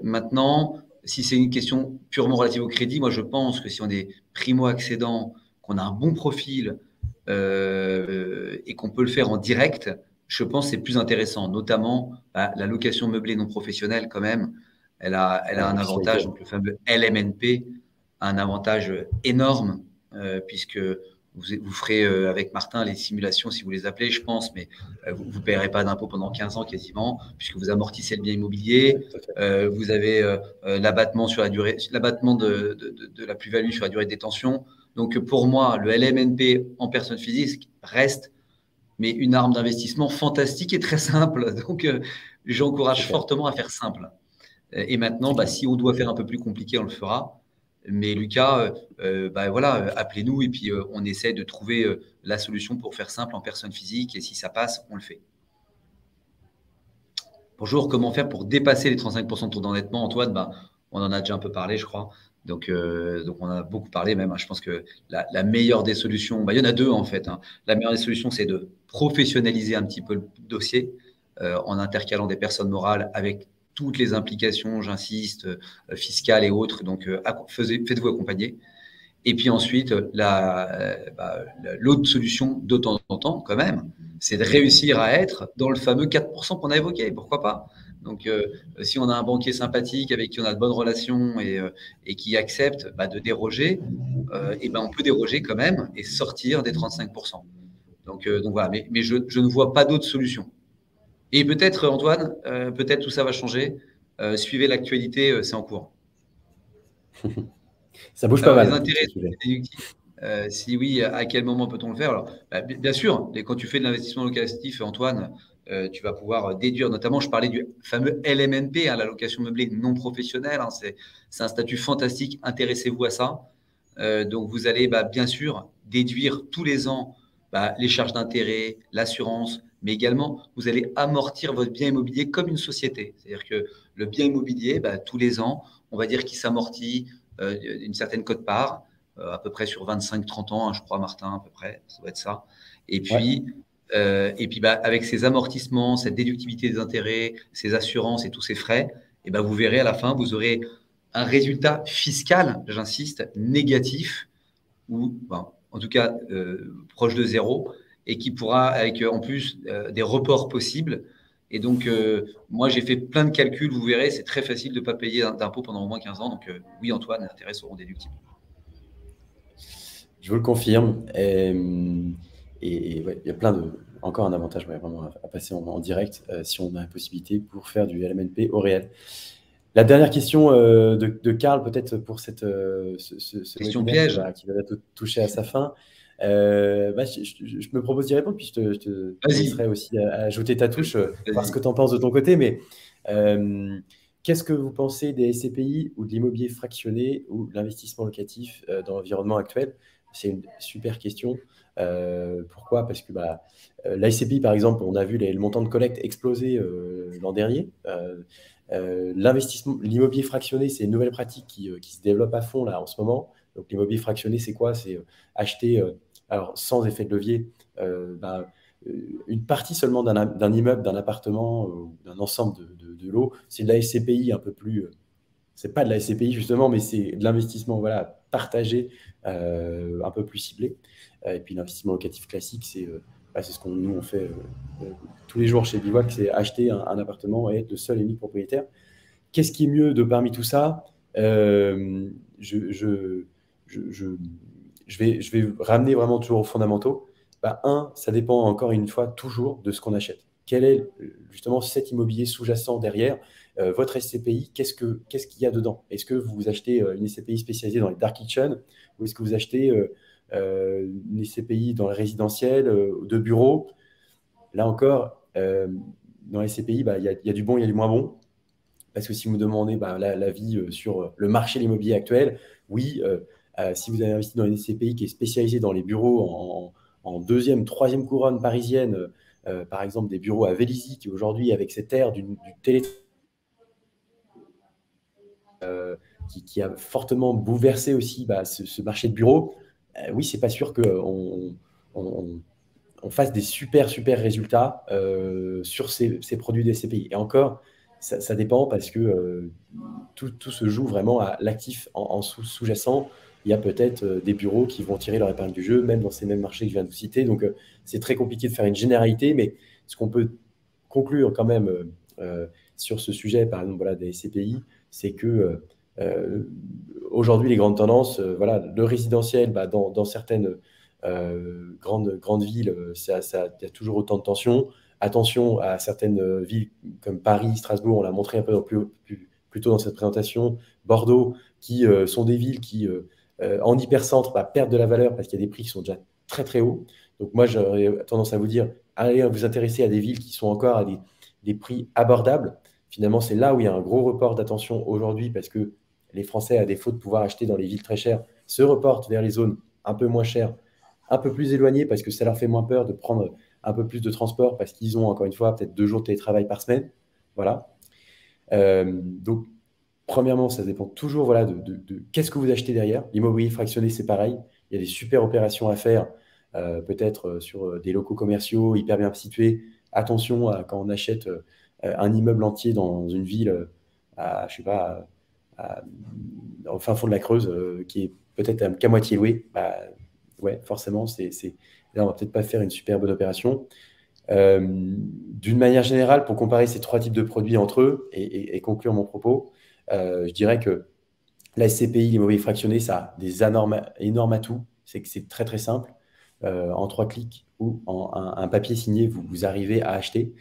Maintenant, si c'est une question purement relative au crédit, moi je pense que si on est primo-accédant, qu'on a un bon profil et qu'on peut le faire en direct, je pense que c'est plus intéressant. Notamment, la location meublée non professionnelle, quand même, elle a Ouais, un la avantage, fiscalité. donc le fameux LMNP, a un avantage énorme, puisque vous ferez avec Martin les simulations si vous les appelez, je pense, mais vous ne paierez pas d'impôt pendant 15 ans quasiment, puisque vous amortissez le bien immobilier. Ouais, tout à fait. Vous avez l'abattement sur la durée, l'abattement de la plus-value sur la durée de détention. Donc pour moi, le LMNP en personne physique reste mais une arme d'investissement fantastique et très simple. Donc C'est j'encourage clair. fortement à faire simple. Et maintenant, C'est clair. si on doit faire un peu plus compliqué, on le fera. Mais Lucas, voilà, appelez-nous et puis on essaie de trouver la solution pour faire simple en personne physique. Et si ça passe, on le fait. Bonjour, comment faire pour dépasser les 35% de taux d'endettement, Antoine? On en a déjà un peu parlé, je crois. Donc on en a beaucoup parlé même, hein. Je pense que la meilleure des solutions, il y en a deux en fait, hein. La meilleure des solutions, c'est de professionnaliser un petit peu le dossier en intercalant des personnes morales avec toutes les implications, j'insiste, fiscales et autres. Donc faites-vous accompagner. Et puis ensuite, l'autre solution de temps en temps, quand même, c'est de réussir à être dans le fameux 4% qu'on a évoqué. Pourquoi pas? Donc, si on a un banquier sympathique avec qui on a de bonnes relations et qui accepte de déroger, on peut déroger quand même et sortir des 35%. Donc voilà, mais je ne vois pas d'autre solution. Et peut-être, Antoine, peut-être tout ça va changer. Suivez l'actualité, c'est en cours. Ça bouge pas Alors, les mal intérêts sur le sujet. déductifs, si oui, à quel moment peut-on le faire? Alors, bien sûr, quand tu fais de l'investissement locatif, Antoine, tu vas pouvoir déduire, notamment, je parlais du fameux LMNP, hein, la location meublée non professionnelle, hein, c'est un statut fantastique, intéressez-vous à ça. Donc, vous allez bien sûr déduire tous les ans les charges d'intérêt, l'assurance, mais également, vous allez amortir votre bien immobilier comme une société. C'est-à-dire que le bien immobilier, tous les ans, on va dire qu'il s'amortit une certaine quote-part, à peu près sur 25-30 ans, hein, je crois, Martin, à peu près, ça doit être ça. Et Ouais. puis, avec ces amortissements, cette déductibilité des intérêts, ces assurances et tous ces frais, vous verrez à la fin, vous aurez un résultat fiscal, j'insiste, négatif, ou en tout cas proche de zéro, et qui pourra, avec en plus des reports possibles. Et donc, moi, j'ai fait plein de calculs, vous verrez, c'est très facile de ne pas payer d'impôts pendant au moins 15 ans. Donc, oui, Antoine, les intérêts seront déductibles. Je vous le confirme. Et ouais, il y a encore un avantage vraiment à passer en direct si on a la possibilité pour faire du LMNP au réel. La dernière question de Karl, peut-être pour ce Question webinaire piège. qui va bientôt toucher à sa fin. Je me propose d'y répondre, puis je te Vas-y. laisserai aussi ajouter ta touche, voir ce Vas-y. que tu en penses de ton côté. Mais qu'est-ce que vous pensez des SCPI ou de l'immobilier fractionné ou de l'investissement locatif dans l'environnement actuel? C'est une super question. Pourquoi? Parce que la SCPI, par exemple, on a vu le montant de collecte exploser l'an dernier. L'investissement, l'immobilier fractionné, c'est une nouvelle pratique qui se développe à fond là en ce moment. Donc l'immobilier fractionné, c'est quoi? C'est acheter, alors sans effet de levier, une partie seulement d'un immeuble, d'un appartement, d'un ensemble de lots. C'est de la SCPI un peu plus. C'est pas de la SCPI justement, mais c'est de l'investissement voilà, partagé, un peu plus ciblé. Et puis l'investissement locatif classique, c'est ce qu'on nous on fait tous les jours chez Bivouac, c'est acheter un appartement et être le seul et unique propriétaire. Qu'est-ce qui est mieux de parmi tout ça? je, je, je, je vais ramener vraiment toujours aux fondamentaux. Ça dépend encore une fois toujours de ce qu'on achète. Quel est justement cet immobilier sous-jacent derrière votre SCPI? Qu'est-ce qu'il y a dedans? Est-ce que vous achetez une SCPI spécialisée dans les dark kitchens ou est-ce que vous achetez une SCPI dans le résidentiel, de bureaux? Là encore, dans les SCPI, il y a du bon, il y a du moins bon. Parce que si vous me demandez l'avis sur le marché de l'immobilier actuel, oui, si vous avez investi dans une SCPI qui est spécialisée dans les bureaux en deuxième, troisième couronne parisienne, par exemple des bureaux à Vélizy, qui aujourd'hui, avec cette ère du télétravail, qui a fortement bouleversé aussi ce marché de bureaux, oui, c'est pas sûr qu'on on fasse des super, super résultats sur ces produits des SCPI. Et encore, ça dépend parce que tout se joue vraiment à l'actif en sous-jacent. Il y a peut-être des bureaux qui vont tirer leur épingle du jeu, même dans ces mêmes marchés que je viens de vous citer. Donc, c'est très compliqué de faire une généralité, mais ce qu'on peut conclure quand même sur ce sujet, par exemple, voilà, des SCPI, c'est que aujourd'hui, les grandes tendances, voilà, le résidentiel, dans certaines grandes villes, il y a toujours autant de tensions. Attention à certaines villes comme Paris, Strasbourg, on l'a montré un peu plus tôt dans cette présentation, Bordeaux, qui sont des villes qui, en hypercentre, perdent de la valeur parce qu'il y a des prix qui sont déjà très très hauts. Donc moi, j'aurais tendance à vous dire, allez vous intéresser à des villes qui sont encore à des prix abordables. Finalement, c'est là où il y a un gros report d'attention aujourd'hui parce que les Français, à défaut de pouvoir acheter dans les villes très chères, se reportent vers les zones un peu moins chères, un peu plus éloignées parce que ça leur fait moins peur de prendre un peu plus de transport parce qu'ils ont, encore une fois, peut-être 2 jours de télétravail par semaine. Voilà. Donc, premièrement, ça dépend toujours voilà, de qu'est-ce que vous achetez derrière. L'immobilier fractionné, c'est pareil. Il y a des super opérations à faire, peut-être sur des locaux commerciaux hyper bien situés. Attention quand on achète un immeuble entier dans une ville, je sais pas, au fin fond de la Creuse, qui est peut-être qu'à moitié loué. Ouais, forcément, là, on va peut-être pas faire une super bonne opération. D'une manière générale, pour comparer ces 3 types de produits entre eux et conclure mon propos, je dirais que la SCPI, l'immobilier fractionné, ça a des énormes atouts. C'est que c'est très très simple. En 3 clics ou en un papier signé, vous arrivez à acheter.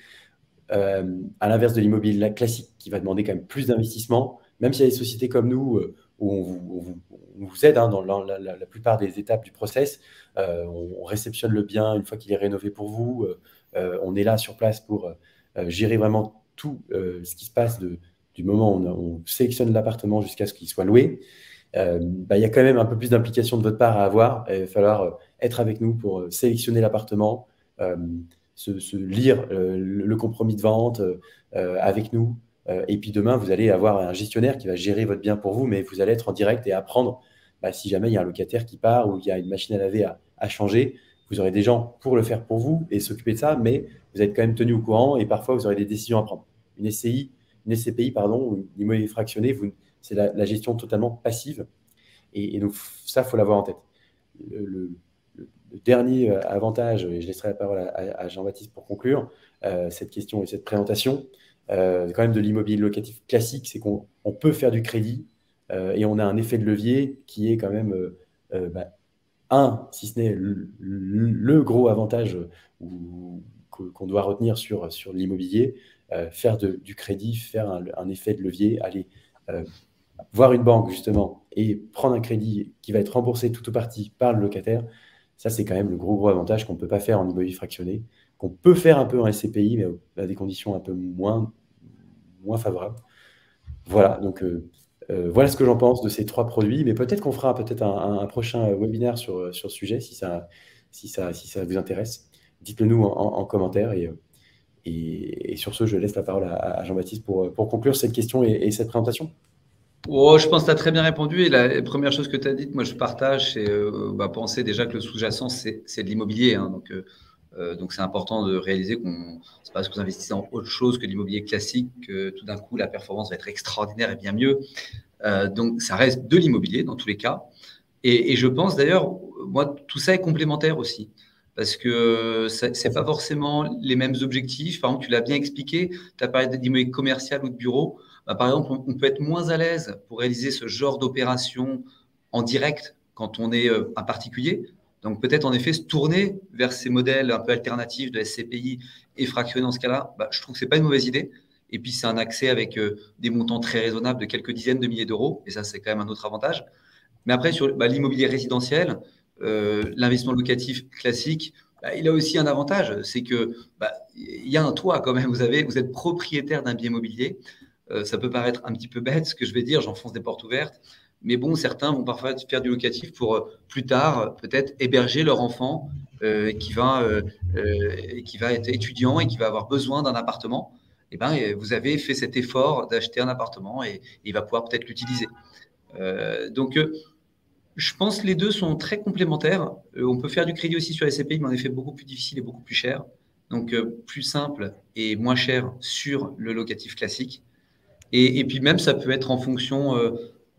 À l'inverse de l'immobilier classique qui va demander quand même plus d'investissement, même s'il y a des sociétés comme nous où on vous aide dans la plupart des étapes du process. On réceptionne le bien une fois qu'il est rénové pour vous. On est là sur place pour gérer vraiment tout ce qui se passe du moment où on sélectionne l'appartement jusqu'à ce qu'il soit loué. Il y a quand même un peu plus d'implication de votre part à avoir. Il va falloir être avec nous pour sélectionner l'appartement, se lire le compromis de vente avec nous. Et puis demain, vous allez avoir un gestionnaire qui va gérer votre bien pour vous, mais vous allez être en direct et apprendre si jamais il y a un locataire qui part ou il y a une machine à laver à changer. Vous aurez des gens pour le faire pour vous et s'occuper de ça, mais vous êtes quand même tenu au courant et parfois vous aurez des décisions à prendre. Une SCPI, pardon, ou une immobilier fractionné, c'est la gestion totalement passive. Et donc, ça, il faut l'avoir en tête. Le dernier avantage, et je laisserai la parole à Jean-Baptiste pour conclure cette question et cette présentation, quand même de l'immobilier locatif classique, c'est qu'on peut faire du crédit et on a un effet de levier qui est quand même si ce n'est le gros avantage qu'on doit retenir sur l'immobilier, faire du crédit, faire un effet de levier, aller voir une banque justement et prendre un crédit qui va être remboursé tout ou partie par le locataire, ça c'est quand même le gros avantage qu'on ne peut pas faire en immobilier fractionné, qu'on peut faire un peu en SCPI, mais à des conditions un peu moins favorables. Voilà, donc Voilà ce que j'en pense de ces 3 produits, mais peut-être qu'on fera peut-être un prochain webinaire sur ce sujet si ça vous intéresse. Dites-le nous en commentaire et sur ce, je laisse la parole à Jean-Baptiste pour conclure cette question et cette présentation. Oh, je pense que tu as très bien répondu. Et la première chose que tu as dite, moi je partage, c'est penser déjà que le sous-jacent, c'est de l'immobilier. Hein. Donc c'est important de réaliser qu'on c'est pas parce que vous investissez dans autre chose que l'immobilier classique que tout d'un coup la performance va être extraordinaire et bien mieux. Donc ça reste de l'immobilier dans tous les cas. Et je pense d'ailleurs, moi, tout ça est complémentaire aussi. Parce que c'est pas forcément les mêmes objectifs. Par exemple, tu l'as bien expliqué, tu as parlé d'immobilier commercial ou de bureau. Bah, par exemple, on peut être moins à l'aise pour réaliser ce genre d'opération en direct quand on est un particulier. Donc peut-être en effet se tourner vers ces modèles un peu alternatifs de SCPI et fractionner dans ce cas-là, bah, je trouve que c'est pas une mauvaise idée. Et puis c'est un accès avec des montants très raisonnables de quelques dizaines de milliers d'euros. Et ça, c'est quand même un autre avantage. Mais après, sur l'immobilier résidentiel, l'investissement locatif classique, il a aussi un avantage, c'est que il y a un toit quand même. Vous êtes propriétaire d'un bien immobilier. Ça peut paraître un petit peu bête ce que je vais dire, j'enfonce des portes ouvertes. Mais bon, certains vont parfois faire du locatif pour plus tard peut-être héberger leur enfant qui va être étudiant et qui va avoir besoin d'un appartement. Et vous avez fait cet effort d'acheter un appartement et il va pouvoir peut-être l'utiliser. Donc, je pense que les deux sont très complémentaires. On peut faire du crédit aussi sur les SCPI, mais en effet beaucoup plus difficile et beaucoup plus cher. Donc, plus simple et moins cher sur le locatif classique. Et puis même, ça peut être en fonction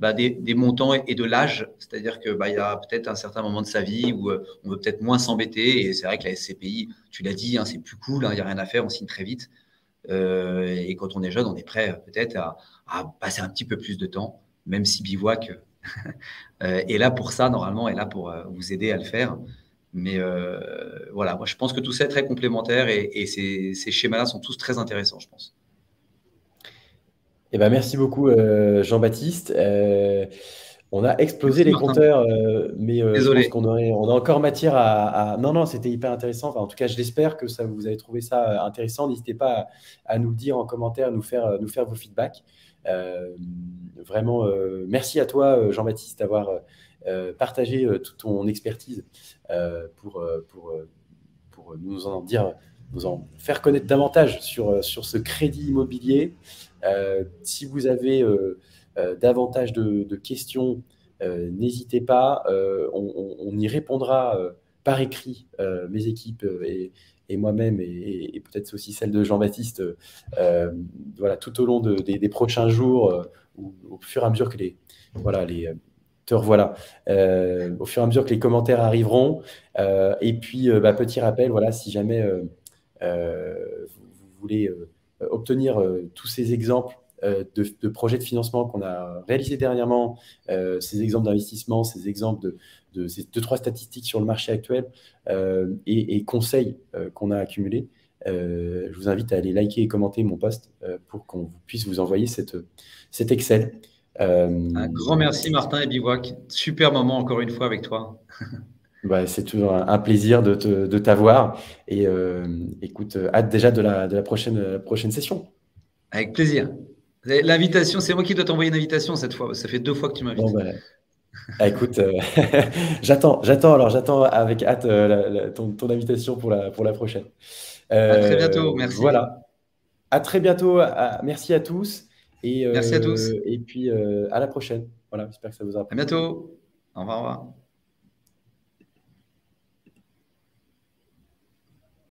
des montants et de l'âge. C'est-à-dire que il y a peut-être un certain moment de sa vie où on veut peut-être moins s'embêter. Et c'est vrai que la SCPI, tu l'as dit, hein, c'est plus cool, il n'y a rien à faire, on signe très vite. Et quand on est jeune, on est prêt peut-être à passer un petit peu plus de temps, même si Bivouac est là pour ça, normalement, est là pour vous aider à le faire. Mais voilà, moi je pense que tout ça est très complémentaire et ces schémas-là sont tous très intéressants, je pense. Eh ben, merci beaucoup, Jean-Baptiste. On a explosé Merci les Martin. compteurs, mais je pense Désolé. on a encore matière Non, non, c'était hyper intéressant. Enfin, en tout cas, je l'espère que vous avez trouvé ça intéressant. N'hésitez pas à nous le dire en commentaire, nous faire vos feedbacks. Vraiment, merci à toi, Jean-Baptiste, d'avoir partagé toute ton expertise pour nous en faire connaître davantage sur ce crédit immobilier. Si vous avez davantage de questions, n'hésitez pas. On y répondra par écrit, mes équipes et moi-même, et peut-être aussi celle de Jean-Baptiste, voilà, tout au long des prochains jours, ou au fur et à mesure que te revoilà. Au fur et à mesure que les commentaires arriveront. Et puis, petit rappel, voilà, si jamais vous voulez obtenir tous ces exemples de projets de financement qu'on a réalisés dernièrement, ces exemples d'investissement, ces exemples de ces 2-3 statistiques sur le marché actuel et conseils qu'on a accumulés, je vous invite à aller liker et commenter mon post pour qu'on puisse vous envoyer cet Excel. Un grand merci Martin et Bivouac. Super moment encore une fois avec toi. C'est toujours un plaisir de t'avoir. Et écoute, hâte déjà de la prochaine session. Avec plaisir. L'invitation, c'est moi qui dois t'envoyer une invitation cette fois. Ça fait 2 fois que tu m'invites. Écoute, j'attends avec hâte ton invitation pour la prochaine. À très bientôt. Merci. Voilà. À très bientôt. Merci à tous. Merci à tous. Et puis, à la prochaine. Voilà, j'espère que ça vous a À plu. bientôt. Au revoir.